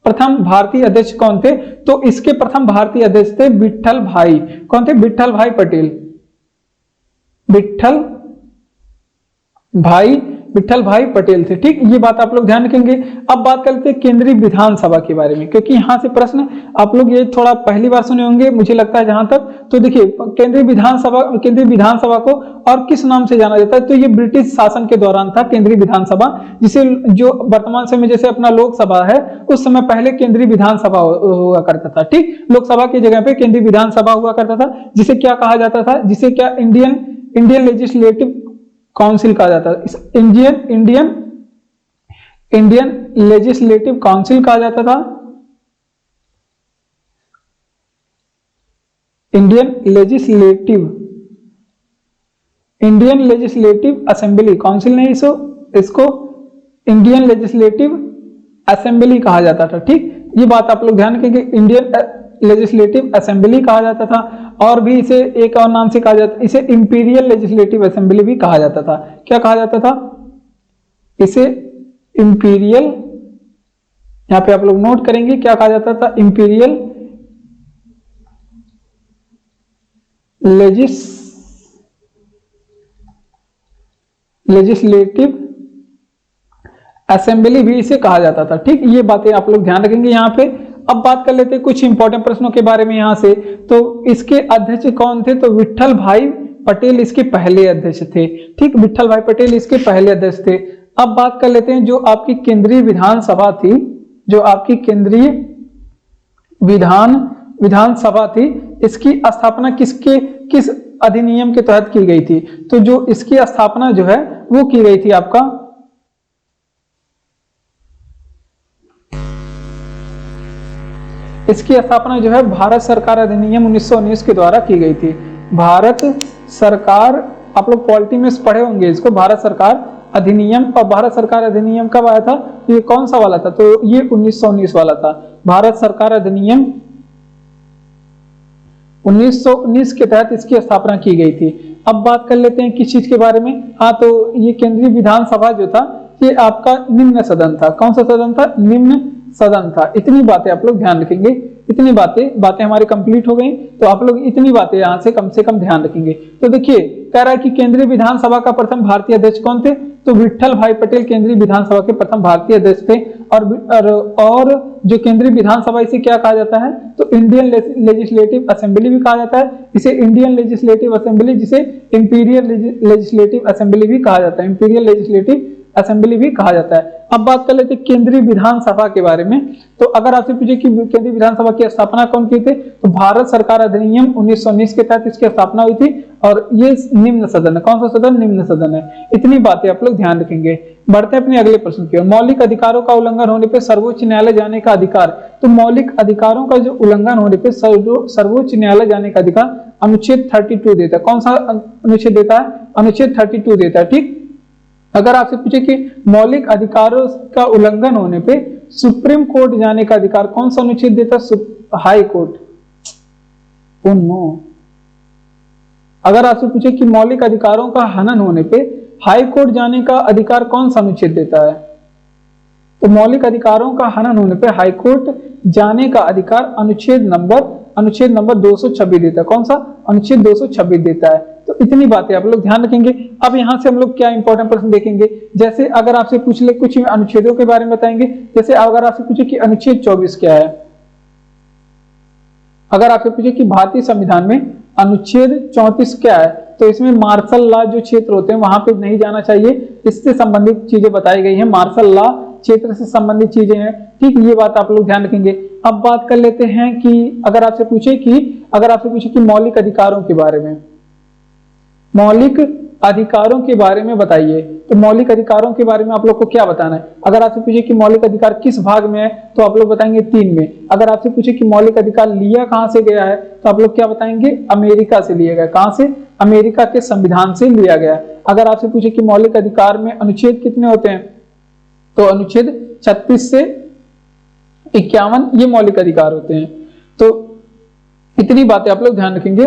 प्रथम भारतीय अध्यक्ष कौन थे, तो इसके प्रथम भारतीय अध्यक्ष थे विट्ठल भाई। कौन थे? विट्ठल भाई पटेल। विट्ठल भाई पटेल थे। ठीक, ये बात आप लोग ध्यान रखेंगे। अब बात करते हैं केंद्रीय विधानसभा के बारे में, क्योंकि यहां से प्रश्न आप लोग ये थोड़ा पहली बार सुने होंगे मुझे लगता है जहां तक। तो देखिए केंद्रीय विधानसभा को और किस नाम से जाना जाता है, तो ये ब्रिटिश शासन के दौरान था केंद्रीय विधानसभा, जिसे जो वर्तमान समय में जैसे अपना लोकसभा है, उस समय पहले केंद्रीय विधानसभा हुआ करता था। ठीक, लोकसभा की जगह पे केंद्रीय विधानसभा हुआ करता था, जिसे क्या कहा जाता था, जिसे क्या इंडियन लेजिस्लेटिव काउंसिल कहा जाता है। इंडियन लेजिस्लेटिव काउंसिल कहा जाता था। इंडियन लेजिस्लेटिव असेंबली काउंसिल नहीं, इसको इंडियन लेजिस्लेटिव असेंबली कहा जाता था। ठीक, ये बात आप लोग ध्यान रखेंगे, इंडियन लेजिस्लेटिव असेंबली कहा जाता था। और भी इसे एक और नाम से कहा जाता, इसे इंपीरियल लेजिस्लेटिव असेंबली भी कहा जाता था। क्या कहा जाता था? इसे इंपीरियल, यहां पे आप लोग नोट करेंगे क्या कहा जाता था, इंपीरियल लेजिस्लेटिव असेंबली भी इसे कहा जाता था। ठीक, ये बातें आप लोग ध्यान रखेंगे यहाँ पे। अब बात कर लेते हैं कुछ इंपॉर्टेंट प्रश्नों के बारे में यहाँ से। तो इसके अध्यक्ष कौन थे, तो विट्ठल भाई पटेल इसके पहले अध्यक्ष थे। ठीक, विट्ठल भाई पटेल इसके पहले अध्यक्ष थे। अब बात कर लेते हैं जो आपकी केंद्रीय विधानसभा थी, जो आपकी केंद्रीय विधानसभा थी, इसकी स्थापना किस अधिनियम के तहत की गई थी, तो जो इसकी स्थापना जो है वो की गई थी आपका इसकी स्थापना जो है भारत सरकार अधिनियम 1919 के द्वारा की गई थी। भारत सरकार, आप लोग पॉलिटी में पढ़े होंगे इसको, भारत सरकार अधिनियम। और भारत सरकार अधिनियम कब आया था, ये कौन सा वाला था, तो ये 1919 वाला था। भारत सरकार अधिनियम 1919 के तहत इसकी स्थापना की गई थी। अब बात कर लेते हैं किस चीज के बारे में। हाँ, तो ये केंद्रीय विधानसभा जो था ये आपका निम्न सदन था। कौन सा सदन था, निम्न सदन था। इतनी बातें आप लोग ध्यान रखेंगे। इतनी बातें हमारी कंप्लीट हो गई, तो आप लोग इतनी बातें यहां से कम ध्यान रखेंगे। तो देखिए कह रहा है कि केंद्रीय विधानसभा का प्रथम भारतीय अध्यक्ष कौन थे, तो विट्ठल भाई पटेल केंद्रीय विधानसभा के प्रथम भारतीय अध्यक्ष थे। और जो केंद्रीय विधानसभा इसे क्या कहा जाता है, तो इंडियन लेजिस्लेटिव असेंबली भी कहा जाता है। इसे इंडियन लेजिस्लेटिव असेंबली, जिसे इंपीरियल लेजिस्लेटिव असेंबली भी कहा जाता है, इंपीरियल लेजिस्लेटिव असेंबली भी कहा जाता है। अब बात कर लेते हैं केंद्रीय विधानसभा के बारे में। तो अगर आपसे पूछे कि केंद्रीय विधानसभा की स्थापना कौन की थी, तो भारत सरकार अधिनियम 1919 के तहत इसकी स्थापना हुई थी। और ये निम्न सदन है, कौन सा सदन, निम्न सदन है। इतनी बातें आप लोग ध्यान रखेंगे। बढ़ते हैं अपने अगले प्रश्न की ओर। मौलिक अधिकारों का उल्लंघन होने पर सर्वोच्च न्यायालय जाने का अधिकार। तो मौलिक अधिकारों का जो उल्लंघन होने पर सर्वोच्च न्यायालय जाने का अधिकार अनुच्छेद 32 देता है। कौन सा अनुच्छेद देता है, अनुच्छेद 32 देता है। ठीक, अगर आपसे पूछे कि मौलिक अधिकारों का उल्लंघन होने पे सुप्रीम कोर्ट जाने का अधिकार कौन सा अनुच्छेद देता है, हाई कोर्ट। ओ नो, अगर आपसे पूछे कि मौलिक अधिकारों का हनन होने पे हाई कोर्ट जाने का अधिकार कौन सा अनुच्छेद देता है, तो मौलिक अधिकारों का हनन होने पे हाई कोर्ट जाने का अधिकार अनुच्छेद नंबर 226 देता है। कौन सा, अनुच्छेद 226 देता है। तो इतनी बातें आप लोग ध्यान रखेंगे। अब यहां से हम लोग क्या इंपॉर्टेंट प्रश्न देखेंगे, जैसे अगर आपसे पूछ ले कुछ अनुच्छेदों के बारे में बताएंगे। जैसे अगर आपसे पूछे कि अनुच्छेद 24 क्या है, अगर आपसे पूछे कि भारतीय संविधान में अनुच्छेद 34 क्या है, तो इसमें मार्शल लॉ जो क्षेत्र होते हैं वहां पे नहीं जाना चाहिए, इससे संबंधित चीजें बताई गई हैं। मार्शल लॉ क्षेत्र से संबंधित चीजें हैं। ठीक, ये बात आप लोग ध्यान रखेंगे। अब बात कर लेते हैं कि अगर आपसे पूछे कि मौलिक अधिकारों के बारे में, मौलिक अधिकारों के बारे में बताइए। तो मौलिक अधिकारों के बारे में आप लोग को क्या बताना है। अगर आपसे पूछे कि मौलिक अधिकार किस भाग में है, तो आप लोग बताएंगे 3 में। अगर आपसे पूछे कि मौलिक अधिकार लिया कहां से गया है, तो आप लोग क्या बताएंगे, अमेरिका से लिया गया। कहां से, अमेरिका के संविधान से लिया गया। अगर आपसे पूछे कि मौलिक अधिकार में अनुच्छेद कितने होते हैं, तो अनुच्छेद 36 से 51 ये मौलिक अधिकार होते हैं। तो इतनी बातें आप लोग ध्यान रखेंगे।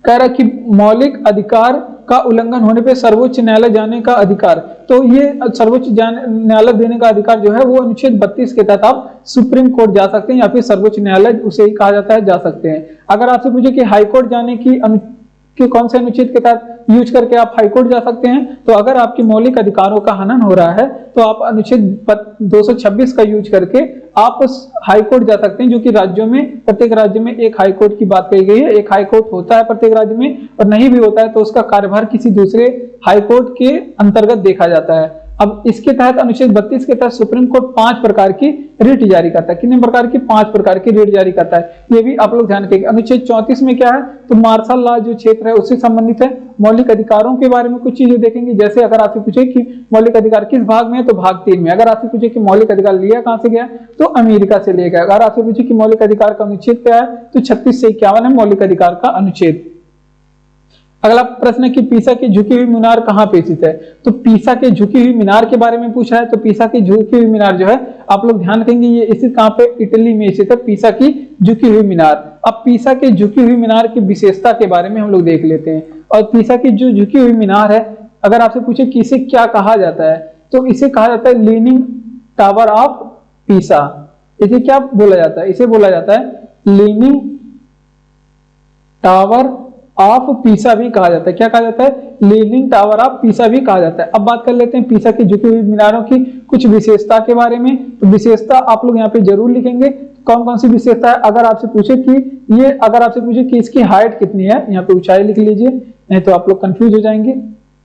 कह रहा कि मौलिक अधिकार का उल्लंघन होने पे सर्वोच्च न्यायालय जाने का अधिकार, तो ये सर्वोच्च न्यायालय देने का अधिकार जो है वो अनुच्छेद 32 के तहत आप सुप्रीम कोर्ट जा सकते हैं, या फिर सर्वोच्च न्यायालय उसे ही कहा जाता है, जा सकते हैं। अगर आपसे पूछे कि हाईकोर्ट जाने की कौन से अनुच्छेद के तहत यूज करके आप हाईकोर्ट जा सकते हैं, तो अगर आपके मौलिक अधिकारों का हनन हो रहा है तो आप अनुच्छेद 226 का यूज करके आप हाईकोर्ट जा सकते हैं, जो कि राज्यों में, प्रत्येक राज्य में एक हाईकोर्ट की बात कही गई है। एक हाईकोर्ट होता है प्रत्येक राज्य में, और नहीं भी होता है तो उसका कार्यभार किसी दूसरे हाईकोर्ट के अंतर्गत देखा जाता है। अब इसके तहत अनुच्छेद 32 के तहत सुप्रीम कोर्ट 5 प्रकार की रिट जारी करता है। कितने प्रकार की, 5 प्रकार की रिट जारी करता है। ये भी आप लोग ध्यान रखेंगे। अनुच्छेद 34 में क्या है, तो मार्शल लॉ जो क्षेत्र है उससे संबंधित है। मौलिक अधिकारों के बारे में कुछ चीजें देखेंगे। जैसे अगर आपसे पूछे कि मौलिक अधिकार किस भाग में है, तो भाग 3 में। अगर आपसे पूछे कि मौलिक अधिकार लिया कहां से गया, तो अमेरिका से लिया गया। अगर आपसे पूछे कि मौलिक अधिकार का अनुच्छेद क्या है, तो 36 से 51 है मौलिक अधिकार का अनुच्छेद। अगला प्रश्न है कि पीसा की झुकी हुई मीनार कहां पे स्थित है। तो पीसा के झुकी हुई मीनार के बारे में पूछा है। तो पीसा की झुकी हुई मीनार जो है, आप लोग ध्यान रखेंगे, ये स्थित कहां पे, इटली में स्थित है पीसा की झुकी हुई मीनार। अब पीसा के झुकी हुई मीनार की विशेषता के बारे में हम लोग देख लेते हैं। और पीसा की जो झुकी हुई मीनार है, अगर आपसे पूछे कि इसे क्या कहा जाता है, तो इसे कहा जाता है लीनिंग टावर ऑफ पीसा। इसे क्या बोला जाता है, इसे बोला जाता है लीनिंग टावर ऑफ पीसा भी कहा जाता है। क्या कहा जाता है, लीनिंग टावर ऑफ पीसा भी कहा जाता है। अब बात कर लेते हैं पीसा की झुकी हुई मीनारों की कुछ विशेषता के बारे में। तो विशेषता आप लोग यहाँ पे जरूर लिखेंगे, कौन कौन सी विशेषता है। अगर आपसे पूछे कि इसकी हाइट कितनी है, यहाँ पे ऊंचाई लिख लीजिए, नहीं तो आप लोग कंफ्यूज हो जाएंगे।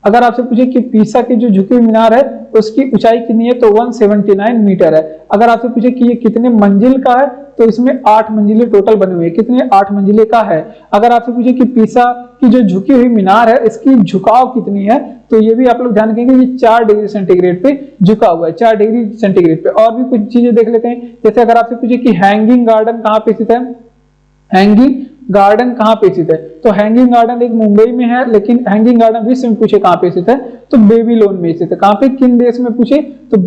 अगर आपसे पूछे कि पीसा की जो झुकी हुई मीनार है उसकी ऊंचाई कितनी है, तो 179 मीटर है। अगर आपसे पूछे कि ये कितने मंजिल का है, तो इसमें 8 मंजिलें टोटल बने हुए हैं। कितने, 8 मंजिले का है। अगर आपसे पूछे कि पीसा की जो झुकी हुई मीनार है इसकी झुकाव कितनी है, तो ये भी आप लोग ध्यान रखेंगे, ये 4 डिग्री सेंटीग्रेड पे झुका हुआ है, 4 डिग्री सेंटीग्रेड पे। और भी कुछ चीजें देख लेते हैं। जैसे अगर आपसे पूछे कि हैंगिंग गार्डन कहाँ पे स्थित है, हैंगिंग गार्डन कहाँ पे स्थित है, तो हैंगिंग गार्डन एक मुंबई में है, लेकिन हैंगिंग गार्डन विश्व में पूछे कहाँ पे स्थित है, तो बेबीलोन में स्थित है। कहाँ पे, किन देश में पूछे, तो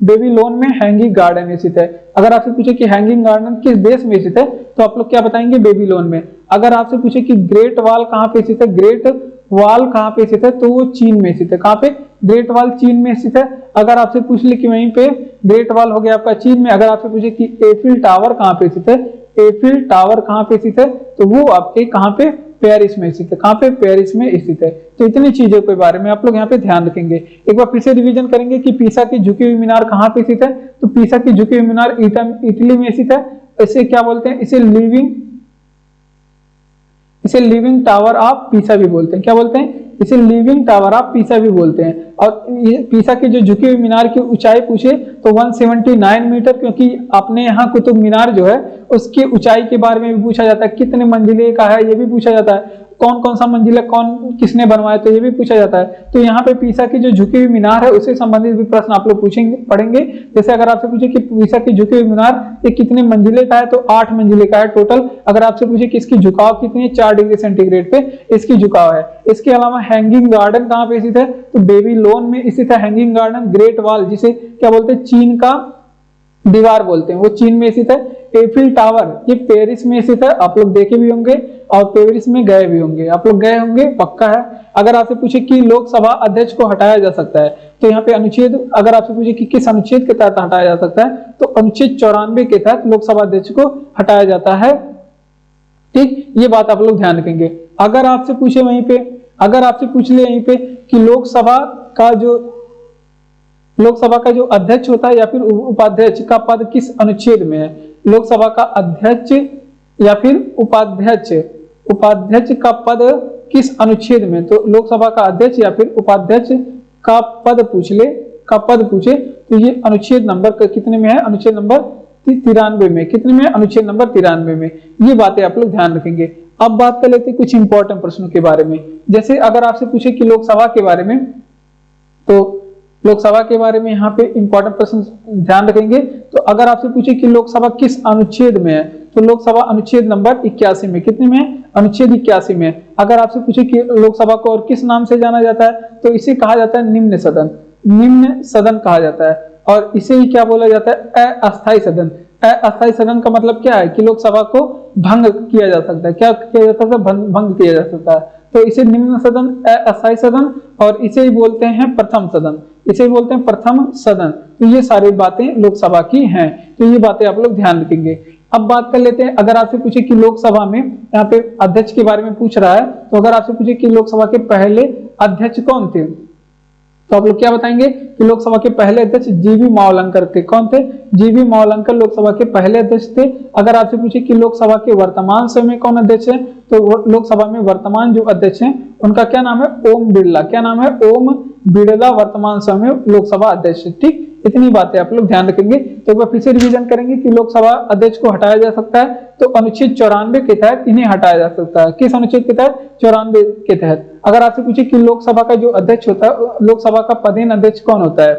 बेबीलोन में हैंगिंग गार्डन स्थित है। अगर आपसे पूछे कि हैंगिंग गार्डन किस देश में स्थित है, तो आप लोग क्या बताएंगे, बेबीलोन में। अगर आपसे पूछे कि ग्रेट वॉल कहाँ पे स्थित है, ग्रेट वॉल कहाँ पे स्थित है, तो वो चीन में स्थित है। कहाँ पे, ग्रेट वॉल चीन में स्थित है। अगर आपसे पूछ ले कि वहीं पे ग्रेट वॉल हो गया आपका चीन में। अगर आपसे पूछे कि एफिल टावर कहाँ पे स्थित है, एफिल टावर कहाँ पे स्थित है, तो वो आपके कहाँ पे, पेरिस में स्थित है। कहाँ पे? पेरिस में स्थित है। तो इतनी चीजों के बारे में आप लोग यहाँ पे ध्यान रखेंगे। एक बार फिर से रिवीजन करेंगे कि पीसा की झुकी हुई मीनार कहाँ पे स्थित है। तो पीसा की झुकी हुई मीनार इटली में स्थित है। इसे क्या बोलते हैं? इसे लिविंग टावर ऑफ पीसा भी बोलते हैं। क्या बोलते हैं? इसे लिविंग टावर ऑफ पीसा भी बोलते हैं। और पीसा की जो झुकी हुई मीनार की ऊंचाई पूछे तो 179 मीटर, क्योंकि अपने यहाँ कुतुब मीनार जो है उसकी ऊंचाई के बारे में भी पूछा जाता है, कितने मंजिले का है ये भी पूछा जाता है, कौन कौन सा मंजिला कौन किसने बनवाया तो ये भी पूछा जाता है। तो यहाँ पे पीसा की जो झुकी हुई मीनार है उससे संबंधित भी प्रश्न आप लोग पूछेंगे पढ़ेंगे। जैसे अगर आपसे पूछे कि पीसा की झुकी हुई मीनार ये कितने मंजिले का है तो 8 मंजिले का है टोटल। अगर आपसे पूछे कि इसकी झुकाव कितनी है, 4 डिग्री सेंटीग्रेड पे इसकी झुकाव है। इसके अलावा हैंगिंग गार्डन कहाँ पे स्थित है? तो बेबीलोन में स्थित है हैंगिंग गार्डन। ग्रेट वॉल जिसे क्या बोलते हैं? चीन का दीवार बोलते हैं, वो चीन में स्थित है। एफिल टावर ये पेरिस में स्थित है। आप लोग देखे भी होंगे और पेरिस में गए भी होंगे, आप लोग गए होंगे पक्का है। अगर आपसे पूछे कि लोकसभा अध्यक्ष को हटाया जा सकता है तो यहाँ पे अनुच्छेद, अगर आपसे पूछे कि किस अनुच्छेद के तहत हटाया जा सकता है तो अनुच्छेद 94 के तहत लोकसभा अध्यक्ष को हटाया जाता है। ठीक, ये बात आप लोग ध्यान रखेंगे। अगर आपसे पूछे वहीं पे, अगर आपसे पूछ ले यहीं पे कि लोकसभा का जो अध्यक्ष होता है या फिर उपाध्यक्ष का पद किस अनुच्छेद में है, लोकसभा का अध्यक्ष या फिर उपाध्यक्ष का पद किस अनुच्छेद में, तो लोकसभा का अध्यक्ष या फिर उपाध्यक्ष का पद पूछे तो ये अनुच्छेद नंबर कितने में है? अनुच्छेद नंबर 93 में। कितने में? अनुच्छेद नंबर 93 में। ये बातें आप लोग ध्यान रखेंगे। अब बात कर लेते हैं कुछ इंपॉर्टेंट प्रश्नों के बारे में। जैसे अगर आपसे पूछे कि लोकसभा के बारे में, तो लोकसभा के बारे में यहाँ पे इंपॉर्टेंट प्रश्न ध्यान रखेंगे। तो अगर आपसे पूछे कि लोकसभा किस अनुच्छेद में है तो लोकसभा अनुच्छेद नंबर 81 में। कितने में? अनुच्छेद 81 में। अगर आपसे पूछे कि लोकसभा को और किस नाम से जाना जाता है तो इसे कहा जाता है निम्न सदन। निम्न सदन कहा जाता है। और इसे ही क्या बोला जाता है? अस्थायी सदन। अस्थायी सदन का मतलब क्या है कि लोकसभा को भंग किया जा सकता है। क्या किया जा सकता है? भंग किया जा सकता है। तो इसे निम्न सदन, अस्थायी सदन और इसे ही बोलते हैं प्रथम सदन। इसे बोलते हैं प्रथम सदन। तो ये सारी बातें लोकसभा की हैं। तो ये बातें आप लोग ध्यान रखेंगे। अब बात कर लेते हैं, अगर आपसे पूछे कि लोकसभा में, यहाँ पे अध्यक्ष के बारे में पूछ रहा है, तो अगर आपसे पूछे कि लोकसभा के पहले अध्यक्ष कौन थे तो आप लोग क्या बताएंगे कि लोकसभा के पहले अध्यक्ष जीवी मावलंकर थे। कौन थे? जीवी मावलंकर लोकसभा के पहले अध्यक्ष थे। अगर आपसे पूछे कि लोकसभा के वर्तमान समय में कौन अध्यक्ष है तो लोकसभा में वर्तमान जो अध्यक्ष हैं उनका क्या नाम है? ओम बिरला। क्या नाम है? ओम बिरला वर्तमान समय में लोकसभा अध्यक्ष। ठीक, इतनी बातें आप लोग ध्यान रखेंगे। तो एक बार फिर से रिवीजन करेंगे कि लोकसभा अध्यक्ष को हटाया जा सकता है तो अनुच्छेद 94 के तहत इन्हें हटाया जा सकता है। किस अनुच्छेद के तहत? 94 के तहत। अगर आपसे पूछे कि लोकसभा का जो अध्यक्ष होता है, लोकसभा का पदेन अध्यक्ष कौन होता है,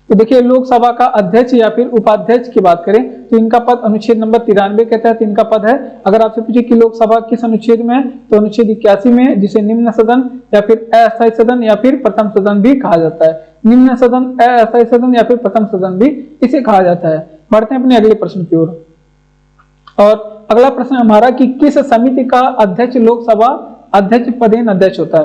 तो देखिए लोकसभा का अध्यक्ष या फिर उपाध्यक्ष की बात करें तो इनका पद अनुच्छेद नंबर 93 के तहत इनका पद है। अगर आपसे पूछे कि लोकसभा किस अनुच्छेद में है तो अनुच्छेद 81 में है, जिसे निम्न सदन या फिर अस्थायी सदन या फिर प्रथम सदन भी कहा जाता है। निम्न सदन, अस्थायी सदन या फिर प्रथम सदन भी इसे कहा जाता है। बढ़ते हैं अपने अगले प्रश्न की ओर। और अगला प्रश्न हमारा कि किस समिति का अध्यक्ष लोकसभा अध्यक्ष पदेन अध्यक्ष होता है।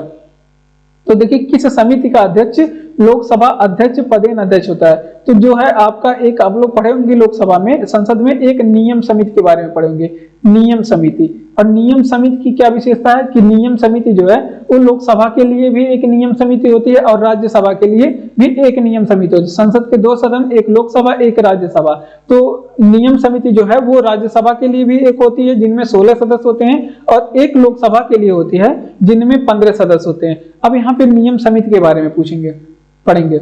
तो देखिए किस समिति का अध्यक्ष लोकसभा अध्यक्ष पदेन अध्यक्ष होता है। तो जो है आपका एक, आप लोग पढ़े होंगे लोकसभा में, संसद में एक नियम समिति के बारे में पढ़े होंगे, नियम समिति। और नियम समिति की क्या विशेषता है कि नियम समिति जो है वो लोकसभा के लिए भी एक नियम समिति होती है और राज्यसभा के लिए भी एक नियम समिति होती है। संसद के 2 सदन, एक लोकसभा एक राज्यसभा। तो नियम समिति जो है वो राज्यसभा के लिए भी एक होती है जिनमें 16 सदस्य होते हैं और एक लोकसभा के लिए होती है जिनमें 15 सदस्य होते हैं। अब यहाँ पे नियम समिति के बारे में पूछेंगे, पढ़ेंगे।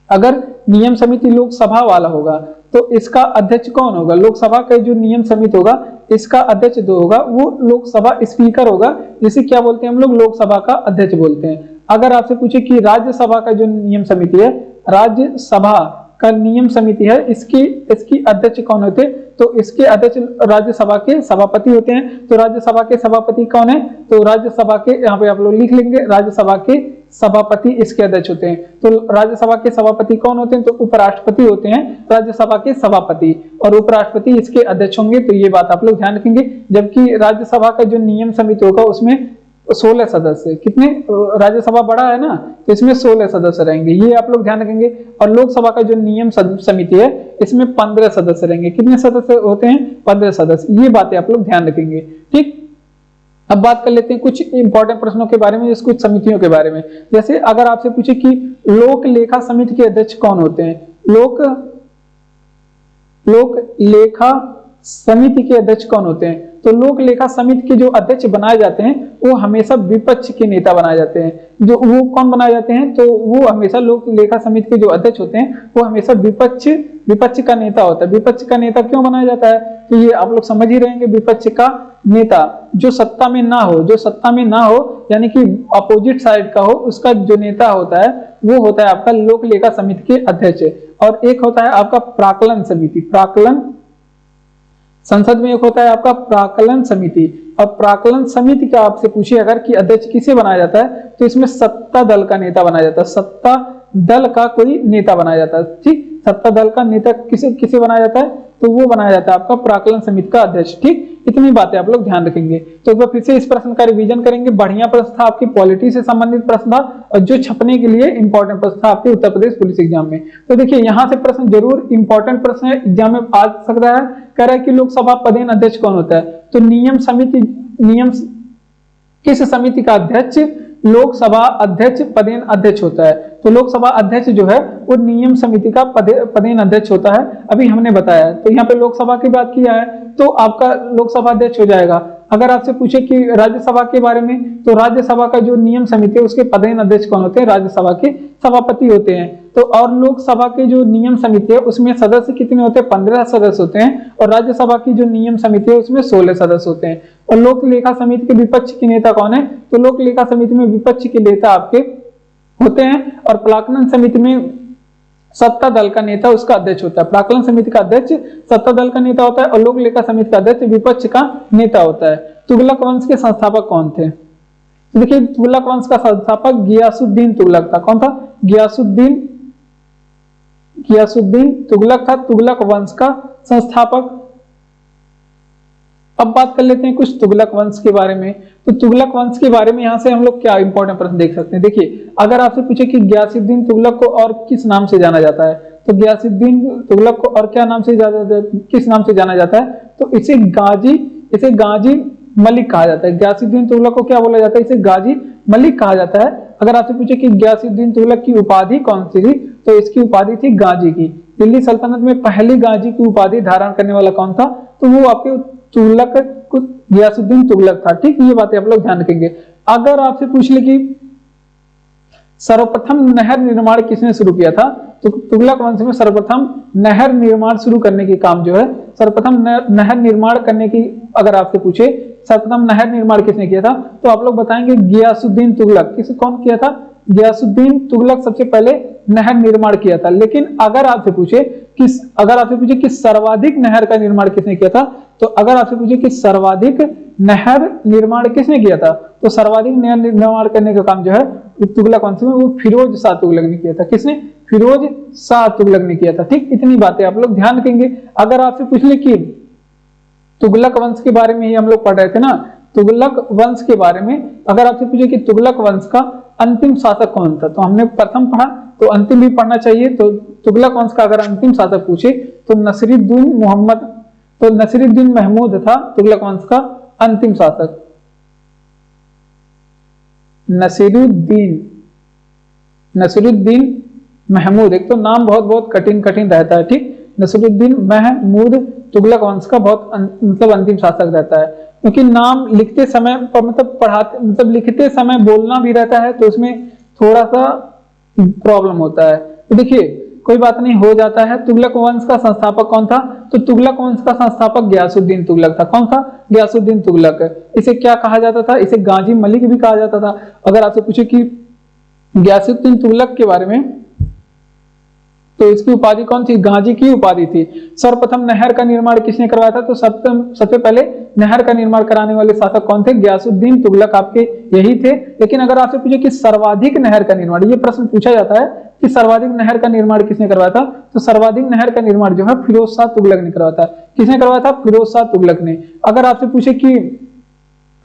अगर नियम समिति लोकसभा वाला होगा तो इसका अध्यक्ष कौन होगा? लोकसभा का जो नियम समिति होगा इसका अध्यक्ष जो होगा वो लोकसभा स्पीकर होगा, जिसे क्या बोलते हैं हम लोग? लोकसभा का अध्यक्ष बोलते हैं। अगर आपसे पूछे कि राज्यसभा का जो नियम समिति है, राज्यसभा का नियम समिति है, इसकी अध्यक्ष कौन होते? तो इसके अध्यक्ष राज्यसभा के सभापति होते हैं। तो राज्यसभा के सभापति कौन है? तो राज्यसभा के, यहाँ पे आप लोग लिख लेंगे, राज्यसभा के सभापति इसके अध्यक्ष होते हैं। तो राज्यसभा के सभापति कौन होते हैं? तो उपराष्ट्रपति होते हैं राज्यसभा के सभापति, और उपराष्ट्रपति इसके अध्यक्ष होंगे। तो ये बात आप लोग ध्यान रखेंगे। जबकि राज्यसभा का जो नियम समिति होगा उसमें 16 सदस्य, कितने? राज्यसभा बड़ा है ना, तो इसमें 16 सदस्य रहेंगे, ये आप लोग ध्यान रखेंगे। और लोकसभा का जो नियम समिति है इसमें 15 सदस्य रहेंगे। कितने सदस्य होते हैं? 15 सदस्य। ये बातें आप लोग ध्यान रखेंगे। ठीक, अब बात कर लेते हैं कुछ इंपॉर्टेंट प्रश्नों के बारे में, जैसे कुछ समितियों के बारे में। जैसे अगर आपसे पूछे कि लोक लेखा समिति के अध्यक्ष कौन होते हैं, लोक लेखा समिति के अध्यक्ष कौन होते हैं, तो लोक लेखा समिति के जो अध्यक्ष बनाए जाते हैं वो हमेशा विपक्ष के नेता बनाए जाते हैं। जो वो कौन बनाए जाते हैं, तो वो हमेशा लोक लेखा समिति के जो अध्यक्ष होते हैं वो हमेशा विपक्ष का नेता होता है। विपक्ष का नेता क्यों बनाया जाता है, तो ये आप लोग समझ ही रहेंगे। विपक्ष का नेता जो सत्ता में ना हो, यानी कि अपोजिट साइड का हो, उसका जो नेता होता है वो होता है आपका लोक लेखा समिति के अध्यक्ष। और एक होता है आपका प्राक्कलन समिति, संसद में एक होता है आपका प्राक्कलन समिति। और प्राक्कलन समिति का आपसे पूछिए अगर कि अध्यक्ष किसे बनाया जाता है, तो इसमें सत्ता दल का नेता बनाया जाता है, सत्ता दल का कोई नेता बनाया जाता है। ठीक, सत्ता दल का नेता किसे बनाया जाता है, तो वो बनाया जाता है आपका प्राक्कलन समिति का अध्यक्ष। ठीक, इतनी बातें आप लोग ध्यान रखेंगे। तो एक बार फिर से इस प्रश्न का रिवीजन करेंगे। बढ़िया प्रश्न था, आपकी पॉलिटी से संबंधित प्रश्न था और जो छपने के लिए इंपॉर्टेंट प्रश्न था आपके उत्तर प्रदेश पुलिस एग्जाम में। तो देखिए यहाँ से प्रश्न जरूर इंपॉर्टेंट प्रश्न है, एग्जाम में आ सकता है। कह रहा है कि लोकसभा पदेन अध्यक्ष कौन होता है, तो नियम किस समिति का अध्यक्ष लोकसभा अध्यक्ष पदेन अध्यक्ष होता है। तो लोकसभा अध्यक्ष जो है वो नियम समिति का पदेन अध्यक्ष होता है, अभी हमने बताया। तो यहाँ पे लोकसभा की बात किया है तो आपका लोकसभा अध्यक्ष हो जाएगा। अगर आपसे पूछे कि राज्यसभा के बारे में, तो राज्यसभा का जो नियम समिति है उसके पदेन अध्यक्ष कौन होते हैं, राज्यसभा के सभापति होते हैं। तो और लोकसभा के जो नियम समिति है उसमें सदस्य कितने होते हैं, 15 सदस्य होते हैं। और राज्यसभा की जो नियम समिति है उसमें 16 सदस्य होते हैं। और लोक लेखा समिति के विपक्ष के नेता कौन है, तो लोक लेखा समिति में विपक्ष के नेता आपके होते हैं। और प्राक्कलन समिति में सत्ता दल का नेता उसका अध्यक्ष होता है। प्राक्कलन समिति का अध्यक्ष सत्ता दल का नेता होता है और लोक लेखा समिति का अध्यक्ष विपक्ष का नेता होता है। तुगलक वंश के संस्थापक कौन थे, तो देखिए तुगलक वंश का संस्थापक गियासुद्दीन तुगलक था। कौन था, गियासुद्दीन तुगलक था, तुगलक वंश का संस्थापक। अब बात कर लेते हैं कुछ तुगलक वंश के बारे में। तो तुगलक वंश के बारे में यहाँ से हम लोग क्या इंपॉर्टेंट प्रश्न देख सकते हैं। देखिए अगर आपसे पूछे कि गियासुद्दीन तुगलक को और किस नाम से जाना जाता है, तो गियासुद्दीन तुगलक को और क्या नाम से किस नाम से जाना जाता है, तो इसे गाजी मलिक कहा जाता है। गियासुद्दीन तुगलक को क्या बोला जाता है, इसे गाजी मलिक कहा जाता है। अगर आपसे पूछे कि गियासुद्दीन तुगलक की उपाधि कौन सी थी, तो इसकी उपाधि थी गाजी की। दिल्ली सल्तनत में पहली गाजी की उपाधि धारण करने वाला कौन था, तो वो आपके तुगलक गियासुद्दीन तुगलक था। ठीक, ये बातें आप लोग ध्यान रखेंगे। अगर आपसे पूछ ले कि सर्वप्रथम नहर निर्माण किसने शुरू किया था, तो तुगलक वंश में सर्वप्रथम नहर निर्माण शुरू करने की काम जो है, सर्वप्रथम नहर निर्माण करने की अगर आपसे पूछे सर्वप्रथम नहर निर्माण किसने किया था, तो आप लोग बताएंगे गियासुद्दीन तुगलक। कौन किया था, गियासुद्दीन तुगलक सबसे पहले नहर निर्माण किया था। लेकिन अगर आपसे पूछे कि सर्वाधिक नहर का निर्माण किसने किया था, तो अगर आपसे पूछे कि सर्वाधिक नहर निर्माण किसने किया था, तो सर्वाधिक नहर निर्माण करने का काम जो है तुगलक वंश में वो फिरोज शाह तुगलक ने किया था। किसने, फिरोज शाह तुगलक ने किया था। ठीक, इतनी बातें आप लोग ध्यान रखेंगे। अगर आपसे पूछ ले कि तुगलक वंश के बारे में ही हम लोग पढ़ रहे थे ना, तुगलक वंश के बारे में अगर आपसे पूछे कि तुगलक वंश का अंतिम शासक कौन था, तो हमने प्रथम पढ़ा तो अंतिम भी पढ़ना चाहिए। तो तुगलक वंश का अगर अंतिम शासक पूछे तो नसीरुद्दीन महमूद था तुगलक वंश का अंतिम शासक। नसीरुद्दीन महमूद, एक तो नाम बहुत कठिन रहता है। ठीक, नसीरुद्दीन महमूद तुगलक वंश का बहुत मतलब अंतिम शासक रहता है, क्योंकि नाम लिखते समय लिखते समय बोलना भी रहता है तो उसमें थोड़ा सा प्रॉब्लम होता है। तो देखिए कोई बात नहीं, हो जाता है। तुगलक वंश का संस्थापक कौन था, तो तुगलक वंश का संस्थापक गियासुद्दीन तुगलक था। कौन था, गियासुद्दीन तुगलक। इसे क्या कहा जाता था, इसे गाजी मलिक भी कहा जाता था। अगर आपसे पूछे कि गियासुद्दीन तुगलक के बारे में, तो इसकी उपाधि कौन थी, गाजी की उपाधि थी। सर्वप्रथम नहर का निर्माण किसने करवाया था, तो सबसे पहले नहर का निर्माण कराने वाले शासक कौन थे, गियासुद्दीन तुगलक आपके यही थे। लेकिन अगर आपसे पूछे कि सर्वाधिक नहर का निर्माण, ये प्रश्न पूछा जाता है कि सर्वाधिक नहर का निर्माण किसने करवाया था, तो सर्वाधिक नहर का निर्माण जो है फिरोज शाह तुगलक ने करवाया था। किसने करवाया था, फिरोज शाह तुगलक ने। अगर आपसे पूछे कि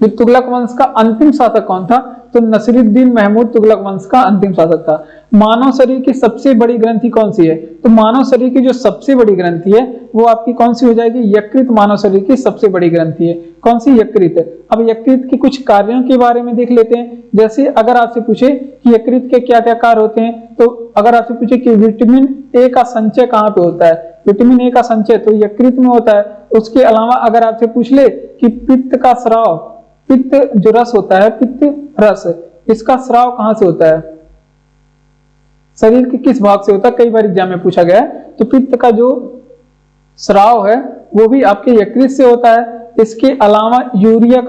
तुगलक वंश का अंतिम शासक कौन था, तो नसीरुद्दीन महमूद तुगलक वंश का अंतिम शासक था। मानव शरीर की सबसे बड़ी ग्रंथि कौन सी है? तो मानव शरीर की जो सबसे बड़ी ग्रंथि है वो आपकी कौन सी हो जाएगी? यकृत मानव शरीर की सबसे बड़ी ग्रंथि है। कौन सी? यकृत। अब यकृत के कुछ कार्यों के बारे में देख लेते हैं। जैसे अगर आपसे पूछे कि यकृत के क्या क्या कार्य होते हैं, तो अगर आपसे पूछे कि विटामिन ए का संचय कहाँ पे होता है, विटामिन ए का संचय तो यकृत में होता है। उसके अलावा अगर आपसे पूछ ले कि पित्त का स्राव, पित्त जो रस होता है, पित्त रस, इसका स्राव कहां से होता है? शरीर के किस भाग से होता है? कई बार एग्जाम में पूछा गया है। तो पित्त का जो स्राव है वो भी आपके यकृत से होता है। इसके अलावा यूरिया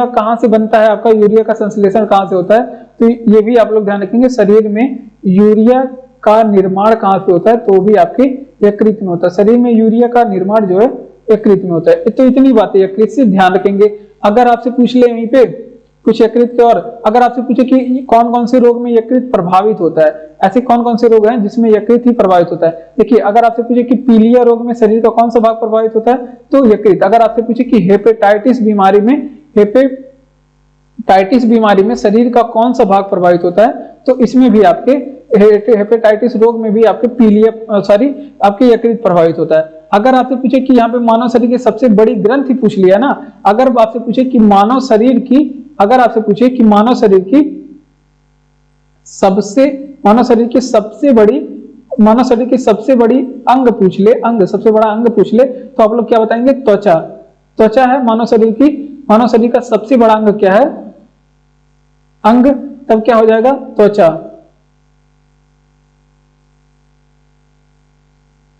कहां से बनता है? आपका यूरिया का संश्लेषण कहां से होता है? तो ये भी आप लोग ध्यान रखेंगे। शरीर में यूरिया का निर्माण कहां से होता है? तो भी आपके यकृत में होता है। शरीर में यूरिया का निर्माण जो है यकृत में होता है। तो इतनी बातें यकृत से ध्यान रखेंगे। अगर आपसे पूछ ले यहीं पे कुछ यकृत के, और अगर आपसे पूछे कि कौन कौन से रोग में यकृत प्रभावित होता है, ऐसे कौन कौन से रोग हैं जिसमें यकृत ही प्रभावित होता है? देखिए, अगर आपसे पूछे कि पीलिया रोग में शरीर का कौन सा भाग प्रभावित होता है, तो यकृत। अगर आपसे पूछे कि हेपेटाइटिस बीमारी में शरीर का कौन सा भाग प्रभावित होता है, तो इसमें भी आपके हेपेटाइटिस रोग में भी आपके आपके यकृत प्रभावित होता है। अगर आपसे पूछे कि यहाँ पे मानव शरीर की सबसे बड़ी ग्रंथि पूछ लिया ना, अगर आपसे पूछे कि मानव शरीर की सबसे बड़ी अंग पूछ ले, सबसे बड़ा अंग पूछ ले, तो आप लोग क्या बताएंगे? त्वचा है मानव शरीर का सबसे बड़ा अंग क्या है? अंग। तब क्या हो जाएगा?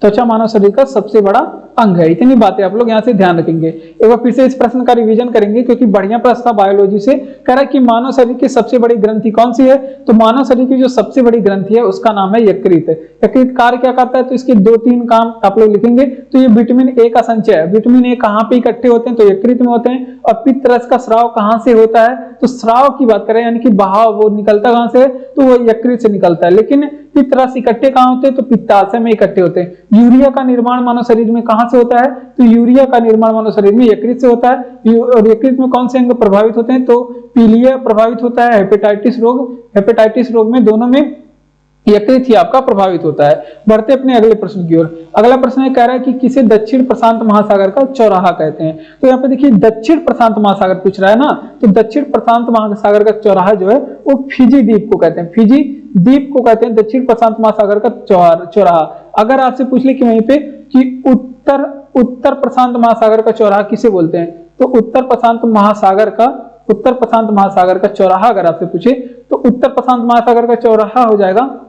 त्वचा मानव शरीर का सबसे बड़ा अंग है। इतनी बातें आप लोग यहाँ से ध्यान रखेंगे। एक बार फिर से इस प्रश्न का रिवीजन करेंगे क्योंकि बढ़िया प्रश्न था बायोलॉजी से। कह रहा है कि मानव शरीर की सबसे बड़ी ग्रंथि कौन सी है? तो मानव शरीर की जो सबसे बड़ी ग्रंथि है उसका नाम है यकृत। यकृत कार्य क्या करता है? तो इसके 2-3 काम आप लोग लिखेंगे। तो ये विटामिन ए का संचय है। विटामिन ए कहाँ पे इकट्ठे होते हैं? तो यकृत में होते हैं। और पित्त रस का स्राव कहाँ से होता है? तो स्राव की बात करें यानी कि बहाव, वो निकलता कहाँ से? तो वो यकृत से निकलता है। लेकिन पित्त रस इकट्ठे कहाँ होते हैं? तो पित्ताशय में इकट्ठे होते हैं। यूरिया का निर्माण मानव शरीर में कहां से होता है? तो यूरिया का निर्माण मानव शरीर में यकृत से होता है। और यकृत में कौन से अंग प्रभावित होते हैं? तो पीलिया प्रभावित होता है, हेपेटाइटिस रोग में दोनों में यकृत ही आपका प्रभावित होता है। बढ़ते अपने अगले प्रश्न की ओर। अगला प्रश्न कह रहा है कि किसे दक्षिण प्रशांत महासागर का चौराहा कहते हैं? तो यहाँ पे देखिए दक्षिण प्रशांत महासागर पूछ रहा है ना, तो दक्षिण प्रशांत महासागर का चौराहा जो है वो फिजी द्वीप को कहते हैं। फिजी द्वीप को कहते हैं दक्षिण प्रशांत महासागर का चौराहा। अगर आपसे पूछ ले कि वहीं पे कि उत्तर प्रशांत महासागर का चौराहा किसे बोलते हैं? तो उत्तर प्रशांत महासागर का चौराहा अगर आपसे पूछे तो उत्तर प्रशांत महासागर का चौराहा हो जाएगा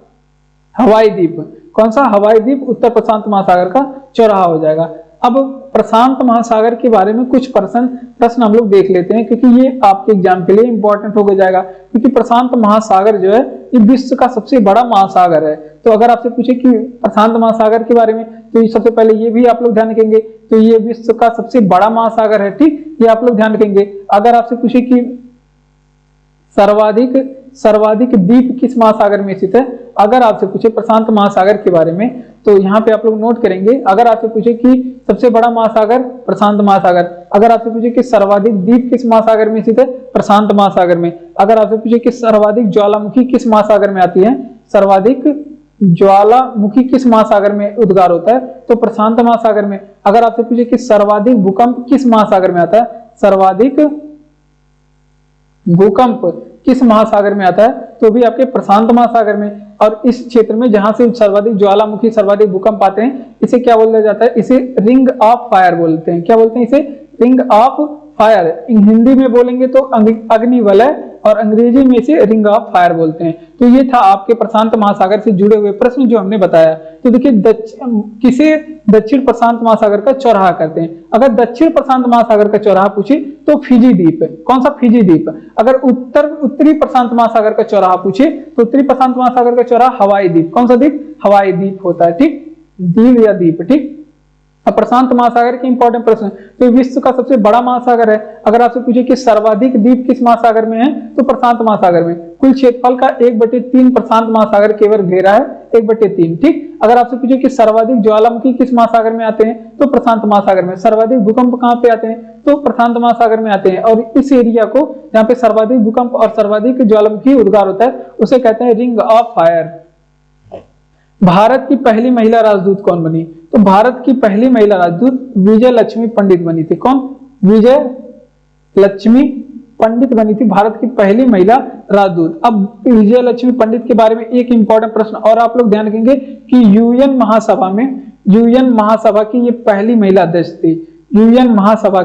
हवाई द्वीप। कौन सा? हवाई द्वीप उत्तर प्रशांत महासागर का चौराहा हो जाएगा। अब प्रशांत महासागर के बारे में कुछ प्रश्न हम लोग देख लेते हैं क्योंकि ये आपके एग्जाम के लिए इंपॉर्टेंट हो जाएगा। क्योंकि प्रशांत महासागर जो है ये विश्व का सबसे बड़ा महासागर है। तो अगर आपसे पूछे कि प्रशांत महासागर के बारे में, तो सबसे पहले ये भी आप लोग ध्यान रखेंगे। तो ये विश्व का सबसे बड़ा महासागर है, ठीक, ये आप लोग ध्यान रखेंगे। अगर आपसे पूछे कि सर्वाधिक द्वीप किस महासागर में स्थित है, अगर आपसे पूछे प्रशांत महासागर के बारे में, तो यहाँ पे आप लोग नोट करेंगे। अगर आपसे पूछे कि सबसे बड़ा महासागर प्रशांत महासागर, अगर आपसे पूछे कि सर्वाधिक द्वीप किस महासागर में स्थित है, प्रशांत महासागर में। अगर आपसे पूछे कि सर्वाधिक ज्वालामुखी किस महासागर में आती है, सर्वाधिक ज्वालामुखी किस महासागर में उद्गार होता है, तो प्रशांत महासागर में। अगर आपसे पूछे कि सर्वाधिक भूकंप किस महासागर में आता है, सर्वाधिक भूकंप किस महासागर में आता है, तो भी आपके प्रशांत महासागर में। और इस क्षेत्र में जहां से सर्वाधिक ज्वालामुखी, सर्वाधिक भूकंप आते हैं, इसे क्या बोला जाता है? इसे रिंग ऑफ फायर बोलते हैं। क्या बोलते हैं इसे? Ring of fire. हिंदी में बोलेंगे तो अग्निवलय, और अंग्रेजी में इसे रिंग ऑफ फायर बोलते हैं। तो ये था आपके प्रशांत महासागर से जुड़े हुए प्रश्न जो हमने बताया। तो देखिए किसे दक्षिण प्रशांत महासागर का चौराहा कहते हैं? अगर दक्षिण प्रशांत महासागर का चौराहा पूछे तो फिजी द्वीप। कौन सा? फिजी द्वीप। अगर उत्तरी प्रशांत महासागर का चौराहा पूछे तो उत्तरी प्रशांत महासागर का चौराहा हवाई द्वीप। कौन सा द्वीप? हवाई द्वीप होता है, ठीक, द्वीप या द्वीप, ठीक। अब प्रशांत महासागर के इंपॉर्टेंट प्रश्न, तो विश्व का सबसे बड़ा महासागर है। अगर आपसे पूछे कि सर्वाधिक द्वीप किस महासागर में है, तो प्रशांत महासागर में। कुल क्षेत्रफल का 1/3 प्रशांत महासागर केवल घेरा है, 1/3, ठीक। अगर आपसे पूछे कि सर्वाधिक ज्वालामुखी किस महासागर में आते हैं, तो प्रशांत महासागर में। सर्वाधिक भूकंप कहाँ पे आते हैं, तो प्रशांत महासागर में आते हैं। और इस एरिया को जहाँ पे सर्वाधिक भूकंप और सर्वाधिक ज्वालामुखी उद्गार होता है उसे कहते हैं रिंग ऑफ फायर। भारत की पहली महिला राजदूत कौन बनी? तो भारत की पहली महिला राजदूत विजय लक्ष्मी पंडित बनी थी। कौन? विजय लक्ष्मी पंडित बनी थी भारत की पहली महिला राजदूत। अब विजय लक्ष्मी पंडित के बारे में एक इंपॉर्टेंट प्रश्न और आप लोग ध्यान रखेंगे कि यूएन महासभा की ये पहली महिला अध्यक्ष थी। यूएन महासभा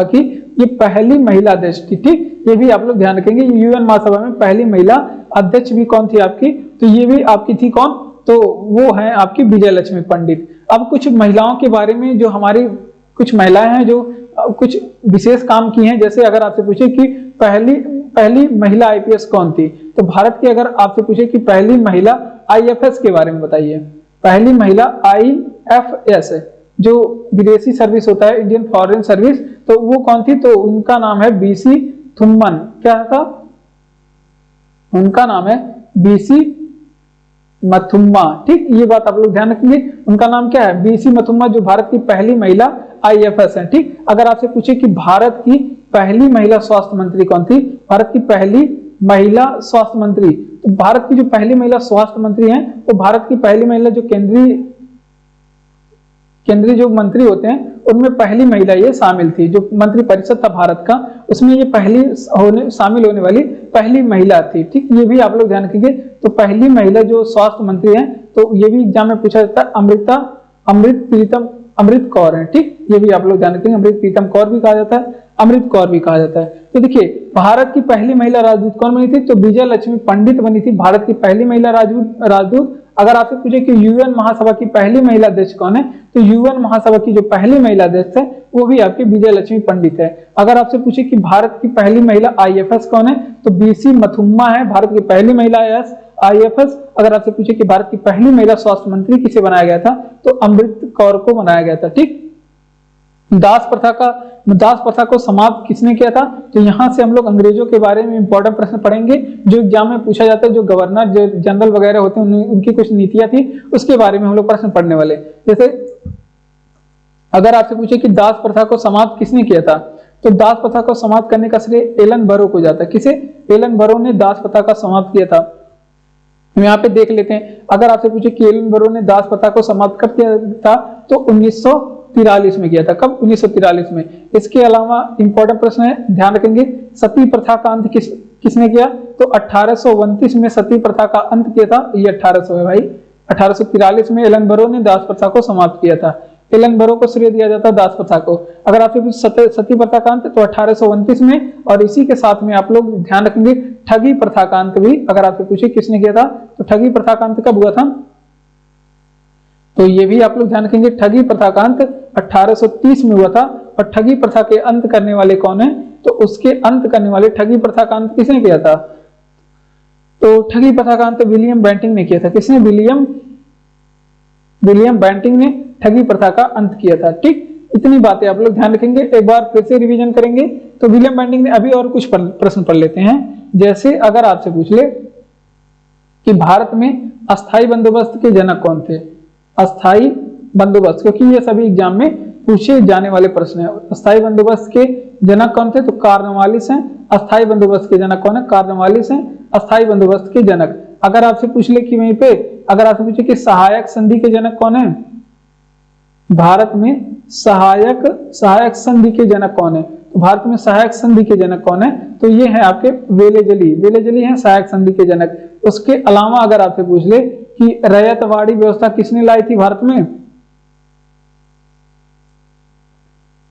की ये पहली महिला अध्यक्ष थी। ठीक, ये भी आप लोग ध्यान रखेंगे। यूएन महासभा में पहली महिला अध्यक्ष भी कौन थी आपकी? तो ये भी आपकी थी कौन? तो वो है आपकी विजय लक्ष्मी पंडित। अब कुछ महिलाओं के बारे में, जो हमारी कुछ महिलाएं हैं जो कुछ विशेष काम की हैं, जैसे अगर आपसे पूछे कि पहली महिला आईपीएस कौन थी, तो भारत की अगर आपसे पूछे कि पहली महिला आईएफएस के बारे में बताइए। पहली महिला आईएफएस जो विदेशी सर्विस होता है, इंडियन फॉरेन सर्विस, तो वो कौन थी? तो उनका नाम है बीसी थुम्मन। क्या था? उनका नाम है बीसी मथुम्मा। ठीक, ये बात आप लोग ध्यान रखेंगे। उनका नाम क्या है? बीसी मथुम्मा, जो भारत की पहली महिला आईएफएस है। ठीक, अगर आपसे पूछे कि भारत की पहली महिला स्वास्थ्य मंत्री कौन थी? भारत की पहली महिला स्वास्थ्य मंत्री, तो भारत की जो पहली महिला स्वास्थ्य मंत्री हैं, तो भारत की पहली महिला जो केंद्रीय जो मंत्री होते हैं उनमें पहली महिला ये शामिल थी। जो मंत्री परिषद था भारत का, उसमें ये शामिल होने वाली पहली महिला थी। ठीक, ये भी आप लोग ध्यान रखेंगे। तो पहली महिला जो स्वास्थ्य मंत्री है, तो ये भी एग्जाम में पूछा जाता है। अमृत कौर है। ठीक, ये भी आप लोग ध्यान रखेंगे। अमृत प्रीतम कौर भी कहा जाता है, अमृत कौर भी कहा जाता है। तो देखिए, भारत की पहली महिला राजदूत कौन बनी थी? तो विजय लक्ष्मी पंडित बनी थी भारत की पहली महिला राजदूत। अगर आपसे पूछे कि यूएन महासभा की पहली महिला अध्यक्ष कौन है, तो यूएन महासभा की जो पहली महिला अध्यक्ष है वो भी आपकी विजय लक्ष्मी पंडित है। अगर आपसे पूछे कि भारत की पहली महिला आईएफएस कौन है, तो बीसी मथुम्मा है भारत की पहली महिला आईएफएस। अगर आपसे पूछे कि भारत की पहली महिला स्वास्थ्य मंत्री किसे बनाया गया था, तो अमृत कौर को बनाया गया था। ठीक, दास प्रथा को समाप्त किसने किया था? तो यहां से हम लोग अंग्रेजों के बारे में इंपॉर्टेंट प्रश्न पढ़ेंगे, जो एग्जाम में पूछा जाता है। जो गवर्नर जनरल वगैरह होते हैं उनकी कुछ नीतियां थी, उसके बारे में हम लोग प्रश्न पढ़ने वाले। जैसे अगर आपसे पूछे कि दास प्रथा को समाप्त किसने किया था, तो दास प्रथा को समाप्त करने का श्रेय एलन बरो को जाता है। किसे? एलन बरो ने दास प्रथा का समाप्त किया था। हम यहाँ पे देख लेते हैं। अगर आपसे पूछे कि एलन बरो ने दास प्रथा को समाप्त कब किया था, तो 1943 में किया था। कब? 1943 में। इसके अलावा इंपॉर्टेंट प्रश्न है, ध्यान रखेंगे। सती प्रथा का अंत किसने किया? तो 1829 में सती प्रथा का अंत किया था। ये 1800 है भाई। 1843 में एलन बरो ने दास प्रथा को समाप्त किया था। एलन बरो को श्रेय दिया जाता है दास प्रथा को। अगर आपसे सती प्रथा का अंत, तो 1829 में। और इसी के साथ में आप लोग ध्यान रखेंगे ठगी प्रथा का अंत भी, अगर आपसे पूछे किसने किया था, तो ठगी प्रथा का अंत कब हुआ था, तो ये भी आप लोग ध्यान रखेंगे। ठगी प्रथा का अंत 1830 में हुआ था। और ठगी प्रथा के अंत करने वाले कौन है? तो उसके अंत करने वाले ठगी प्रथा का अंत किसने किया था? तो ठगी प्रथा का अंत विलियम बेंटिंक ने किया था। किसने? विलियम बेंटिंक ने ठगी प्रथा का अंत किया था। ठीक, इतनी बातें आप लोग ध्यान रखेंगे। एक बार फिर से रिवीजन करेंगे। तो विलियम बेंटिंक ने, अभी और कुछ प्रश्न पढ़ लेते हैं। जैसे अगर आपसे पूछ ले कि भारत में अस्थायी बंदोबस्त के जनक कौन थे? अस्थायी बंदोबस्त, क्योंकि ये सभी एग्जाम में पूछे जाने वाले प्रश्न है। अस्थायी बंदोबस्त के जनक कौन थे? तो कार्नवालिस हैं। अस्थायी बंदोबस्त के जनक कौन है? कार्नवालिस हैं अस्थायी बंदोबस्त के जनक। अगर आपसे पूछ ले कि वहीं पे अगर आपसे पूछे कि सहायक संधि के जनक कौन है, भारत में सहायक संधि के जनक कौन है? तो भारत में सहायक संधि के जनक कौन है? तो ये है आपके वेलेजली हैं सहायक संधि के जनक। उसके अलावा अगर आपसे पूछ ले कि रैयतवाड़ी व्यवस्था किसने लाई थी भारत में?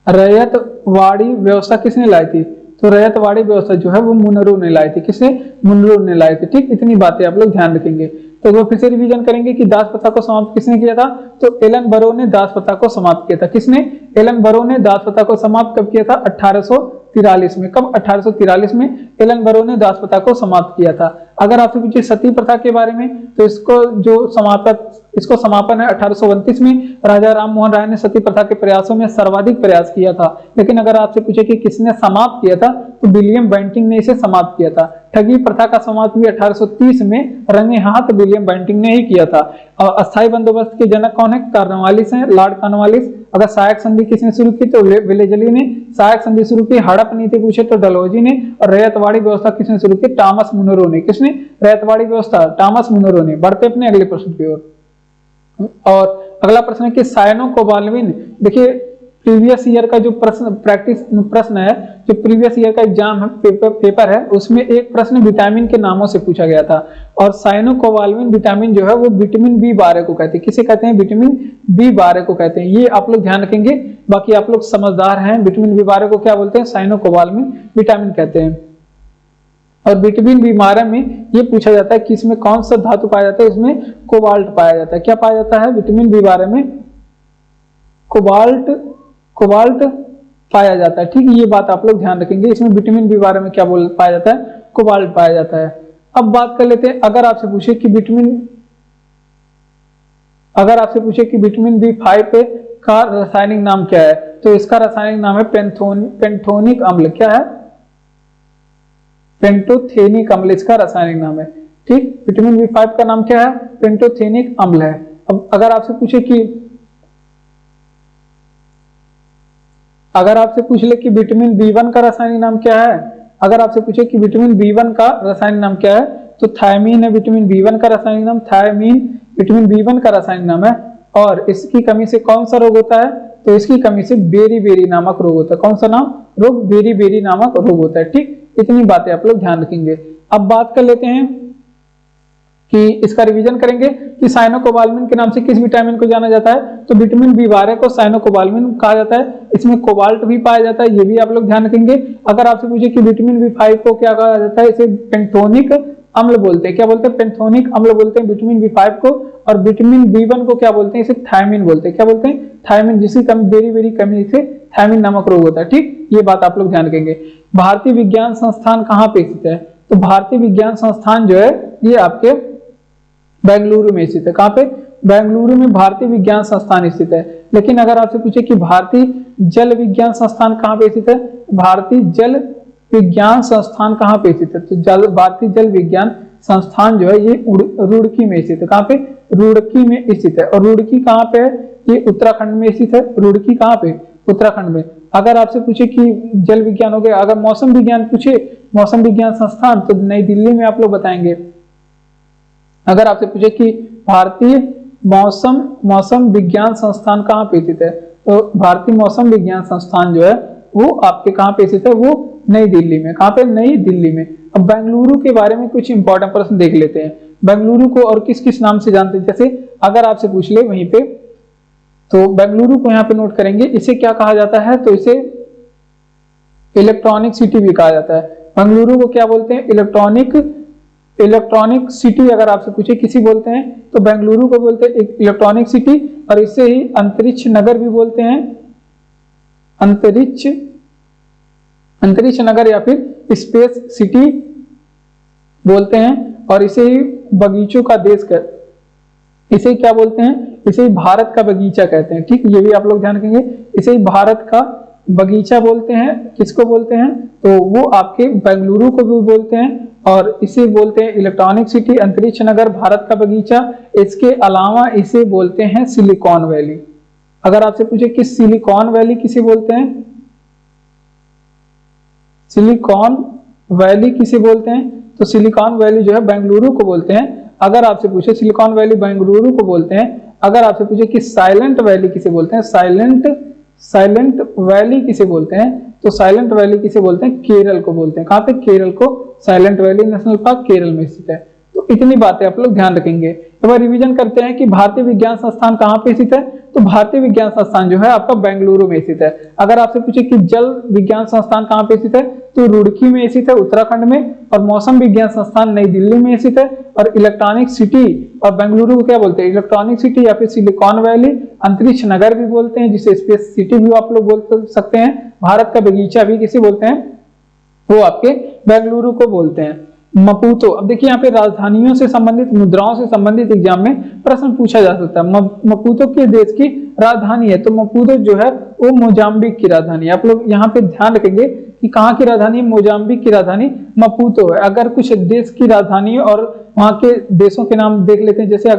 रैयतवाड़ी व्यवस्था किसने लाई थी? तो रैयतवाड़ी व्यवस्था जो है वो मुनरो ने लाई थी। किसने? मुनरो ने लाई थी। ठीक, इतनी बातें आप लोग ध्यान रखेंगे। तो वो फिर से रिवीजन करेंगे कि दास प्रथा को समाप्त किसने किया था? तो एलन बरो ने दास प्रथा को समाप्त किया था। किसने? एलन बरो ने दास प्रथा को समाप्त कब किया था? 1843 में। कब? 1843 में एलन बरो ने दास प्रथा को समाप्त किया था। अगर आपसे पूछे सती प्रथा के बारे में, तो इसको समापन है 1829 में। राजा राम मोहन राय ने सती प्रथा के प्रयासों में सर्वाधिक प्रयास किया था। लेकिन अगर आपसे पूछे कि किसने समाप्त किया था, तो विलियम बेंटिंक ने इसे समाप्त किया था। ठगी प्रथा का समाप्त भी 1830 में रंगे हाथ विलियम बेंटिंक ने ही किया था। और अस्थायी बंदोबस्त के जनक कौन है? कॉर्नवालिस है, लॉर्ड कॉर्नवालिस। अगर सहायक संधि किसने शुरू की? तो वेलेजली ने सहायक संधि शुरू की। हड़प नीति पूछे तो डलहौजी ने। और रैयतवाड़ी व्यवस्था किसने शुरू की? टॉमस मुनरो ने। किसने? रैयतवाड़ी व्यवस्था टॉमस मुनरो ने। बढ़ते अपने अगले प्रश्न की ओर। और अगला प्रश्न है कि साइनो-कोबाल्मिन, देखिए प्रीवियस ईयर का जो प्रश्न है, जो प्रीवियस ईयर का एग्जाम है, पेपर है, उसमें एक प्रश्न विटामिन के नामों से पूछा गया था। और साइनो-कोबाल्मिन विटामिन जो है वो विटामिन बी12 को कहते हैं। किसे कहते हैं? विटामिन बी12 को कहते हैं। ये आप लोग ध्यान रखेंगे, बाकी आप लोग समझदार हैं। विटामिन बी12 को क्या बोलते हैं? साइनो-कोबाल्मिन विटामिन कहते हैं। और विटामिन बी12 में ये पूछा जाता है कि इसमें कौन सा धातु पाया जाता है? इसमें कोबाल्ट पाया जाता है। क्या पाया जाता है? विटामिन बी12 में कोबाल्ट पाया जाता है। ठीक, ये बात आप लोग ध्यान रखेंगे। इसमें विटामिन बी12 में क्या पाया जाता है? कोबाल्ट पाया जाता है। अब बात कर लेते हैं, अगर आपसे पूछे कि विटामिन बी5 का रासायनिक नाम क्या है, तो इसका रासायनिक नाम है पेंथोनिक अम्ल। क्या है? पेंटोथेनिक अम्ल इसका रासायनिक नाम है। ठीक, विटामिन बी5 का नाम क्या है? पेंटोथेनिक अम्ल है। अब अगर आपसे पूछ ले कि विटामिन बी1 का रासायनिक नाम क्या है, अगर आपसे पूछे कि विटामिन बी1 का रासायनिक नाम क्या है, तो थायमीन है विटामिन बी1 का रासायनिक नाम। थायमीन विटामिन बी1 का रासायनिक नाम है। और इसकी कमी से कौन सा रोग होता है? तो इसकी कमी से बेरी नामक रोग होता है। कौन सा नाम? रोग? बेरी नामक रोग होता है। ठीक, इतनी बातें आप लोग ध्यान रखेंगे। अब बात कर लेते हैं कि इसका रिवीजन करेंगे कि साइनो-कोबाल्मिन के नाम से किस विटामिन को जाना जाता है, तो विटामिन बी12 को साइनो-कोबाल्मिन कहा जाता है। इसमें कोबाल्ट भी पाया जाता है, ये भी आप लोग ध्यान रखेंगे। अगर आपसे पूछे कि विटामिन बी5 को क्या कहा जाता है, इसे पेंथोनिक अम्ल बोलते हैं। क्या बोलते हैं? पेंथोनिक अम्ल बोलते हैं विटामिन बी5 को। और विटामिन बी1 को क्या बोलते हैं? इसे थायमीन बोलते हैं। क्या बोलते हैं? थायमीन, जिसकी कमी बेरी कमी से थायमीन नामक रोग होता है। ठीक, ये बात आप लोग ध्यान रखेंगे। भारतीय विज्ञान संस्थान कहाँ पे स्थित है? तो भारतीय विज्ञान संस्थान जो है ये आपके बेंगलुरु में स्थित है। कहाँ पे? बेंगलुरु में भारतीय विज्ञान संस्थान स्थित है। लेकिन अगर आपसे पूछे कि भारतीय जल विज्ञान संस्थान कहाँ पे स्थित है, भारतीय जल विज्ञान संस्थान कहाँ पे स्थित है, तो भारतीय जल विज्ञान संस्थान जो है ये रुड़की में स्थित है। कहाँ पे? रुड़की में स्थित है। और रुड़की कहाँ पे है? ये उत्तराखंड में स्थित है। रुड़की कहाँ पे? उत्तराखंड में। अगर आपसे पूछे कि जल विज्ञान हो गया, अगर मौसम विज्ञान पूछे, मौसम विज्ञान संस्थान, तो नई दिल्ली में आप लोग बताएंगे। अगर आपसे पूछे कि भारतीय मौसम विज्ञान संस्थान कहाँ पे स्थित है, तो भारतीय मौसम विज्ञान संस्थान जो है वो आपके कहाँ पे स्थित है? वो नई दिल्ली में। कहाँ पे? नई दिल्ली में। अब बेंगलुरु के बारे में कुछ इंपॉर्टेंट प्रश्न देख लेते हैं। बेंगलुरु को और किस किस नाम से जानते हैं? जैसे अगर आपसे पूछ ले वहीं पे, तो बेंगलुरु को यहाँ पे नोट करेंगे। इसे क्या कहा जाता है? तो इसे इलेक्ट्रॉनिक सिटी भी कहा जाता है। बेंगलुरु को क्या बोलते हैं? Electronic city. अगर आपसे पूछे किसी बोलते हैं, तो बेंगलुरु को बोलते हैं इलेक्ट्रॉनिक सिटी। और इसे ही अंतरिक्ष नगर भी बोलते हैं। अंतरिक्ष नगर या फिर स्पेस सिटी बोलते हैं। और इसे ही बगीचों का देश इसे क्या बोलते हैं? इसे ही भारत का बगीचा कहते हैं। ठीक, ये भी आप लोग ध्यान रखेंगे। इसे ही भारत का बगीचा बोलते हैं। किसको बोलते हैं? तो वो आपके बेंगलुरु को भी बोलते हैं। और इसे बोलते हैं इलेक्ट्रॉनिक सिटी, अंतरिक्ष नगर, भारत का बगीचा। इसके अलावा इसे बोलते हैं सिलिकॉन वैली। अगर आपसे पूछे कि सिलिकॉन वैली किसे बोलते हैं, सिलिकॉन वैली किसे बोलते हैं, तो सिलिकॉन वैली जो है बेंगलुरु को बोलते हैं। अगर आपसे पूछे सिलिकॉन वैली बेंगलुरु को बोलते हैं। अगर आपसे पूछे कि साइलेंट वैली किसे बोलते हैं, साइलेंट वैली किसे बोलते हैं, तो साइलेंट वैली किसे बोलते हैं? केरल को बोलते हैं। कहाँ पे? केरल को silent valley national park Kerala में स्थित है। तो इतनी बातें आप लोग ध्यान रखेंगे। एक बार रिवीजन करते हैं कि भारतीय विज्ञान संस्थान कहाँ पे स्थित है, तो भारतीय विज्ञान संस्थान जो है आपका बेंगलुरु में स्थित है। अगर आपसे पूछे कि जल विज्ञान संस्थान कहाँ पे स्थित है, तो रुड़की में स्थित है, उत्तराखंड में। और मौसम विज्ञान संस्थान नई दिल्ली में स्थित है। और इलेक्ट्रॉनिक सिटी और बेंगलुरु को क्या बोलते हैं? इलेक्ट्रॉनिक सिटी या फिर सिलिकॉन वैली, अंतरिक्ष नगर भी बोलते हैं, जिसे स्पेस सिटी भी आप लोग बोल सकते हैं। भारत का बगीचा भी किसे बोलते हैं? वो आपके बेंगलुरु को बोलते हैं। मपूतो। अब देखिए यहाँ पे राजधानियों से संबंधित, मुद्राओं से संबंधित एग्जाम में प्रश्न पूछा जा सकता है। मपूतो किस देश की राजधानी है? तो मपूतो जो है वो मोजाम्बिक की राजधानी है। आप लोग यहाँ पे ध्यान रखेंगे कि कहाँ की राजधानी? मोजाम्बिक की राजधानी मपूतो है। अगर कुछ देश की राजधानी और वहां के देशों के नाम देख लेते हैं। जैसे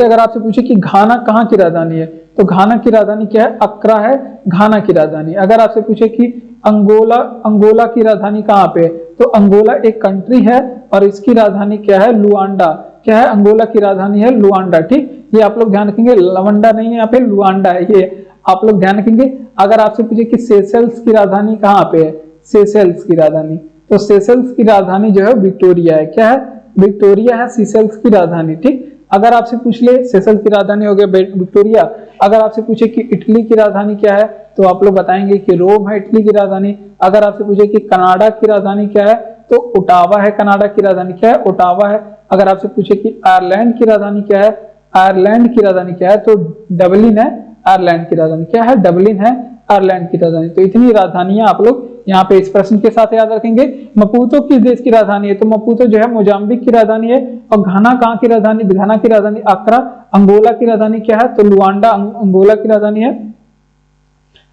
अगर आपसे पूछे कि घाना कहाँ की राजधानी है, तो घाना की राजधानी क्या है? अक्रा है घाना की राजधानी। अगर आपसे पूछे कि अंगोला की राजधानी कहाँ पे है, तो अंगोला एक कंट्री है और इसकी राजधानी क्या है? लुआंडा। क्या है? अंगोला की राजधानी है लुआंडा। ठीक, ये आप लोग ध्यान रखेंगे, लवंडा नहीं है यहाँ पे, लुआंडा है, ये आप लोग ध्यान रखेंगे। अगर आपसे पूछे कि सेशेल्स की राजधानी कहाँ पे है, सेशेल्स की राजधानी, तो सेशेल्स की राजधानी जो है विक्टोरिया है। क्या है? विक्टोरिया है सेशेल्स की राजधानी। ठीक, अगर आपसे पूछ ले सेशेल्स की राजधानी हो गया विक्टोरिया। अगर आपसे पूछे कि इटली की राजधानी क्या है, तो आप लोग बताएंगे कि रोम है इटली की राजधानी। अगर आपसे पूछे कि कनाडा की राजधानी क्या है, तो ओटावा है कनाडा की राजधानी। क्या है? ओटावा है। अगर आपसे पूछे कि आयरलैंड की राजधानी क्या है, आयरलैंड की राजधानी क्या है, तो डबलिन है आयरलैंड की राजधानी। क्या है? डबलिन है आयरलैंड की राजधानी। तो इतनी राजधानियां आप लोग यहाँ पे इस प्रश्न के साथ याद रखेंगे। मपूतो किस देश की राजधानी है? तो मपूतो जो है मोजाम्बिक की राजधानी है। और घाना कहाँ की राजधानी? घाना की राजधानी अक्रा। अंगोला की राजधानी क्या है? तो लुआंडा अंगोला की राजधानी है।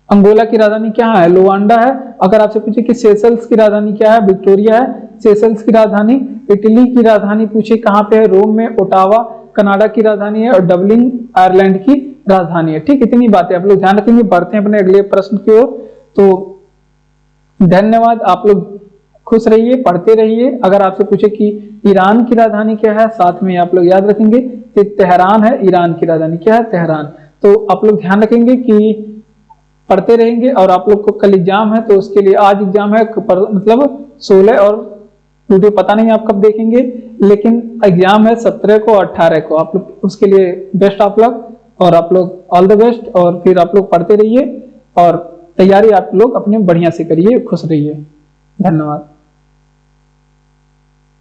अंगोला की राजधानी क्या है? लुआंडा है। अगर आपसे पूछे कि सेशेल्स की राजधानी क्या है? विक्टोरिया है सेशेल्स की राजधानी। इटली की राजधानी पूछे कहाँ पे है? रोम में। ओटावा कनाडा की राजधानी है और डबलिन आयरलैंड की राजधानी है। ठीक, इतनी बातें आप लोग ध्यान रखेंगे। बढ़ते हैं अपने अगले प्रश्न की ओर। तो धन्यवाद, आप लोग खुश रहिए, पढ़ते रहिए। अगर आपसे पूछे कि ईरान की राजधानी क्या है, साथ में आप लोग याद रखेंगे कि तेहरान है ईरान की राजधानी। क्या है? तेहरान। तो आप लोग ध्यान रखेंगे कि पढ़ते रहेंगे। और आप लोग को कल एग्जाम है, तो उसके लिए आज एग्जाम है मतलब 16 और वीडियो पता नहीं आप कब देखेंगे, लेकिन एग्जाम है 17 को 18 को। आप लोग उसके लिए बेस्ट ऑफ लक और आप लोग ऑल द बेस्ट। और फिर आप लोग पढ़ते रहिए और तैयारी आप लोग अपने बढ़िया से करिए। खुश रहिए। धन्यवाद।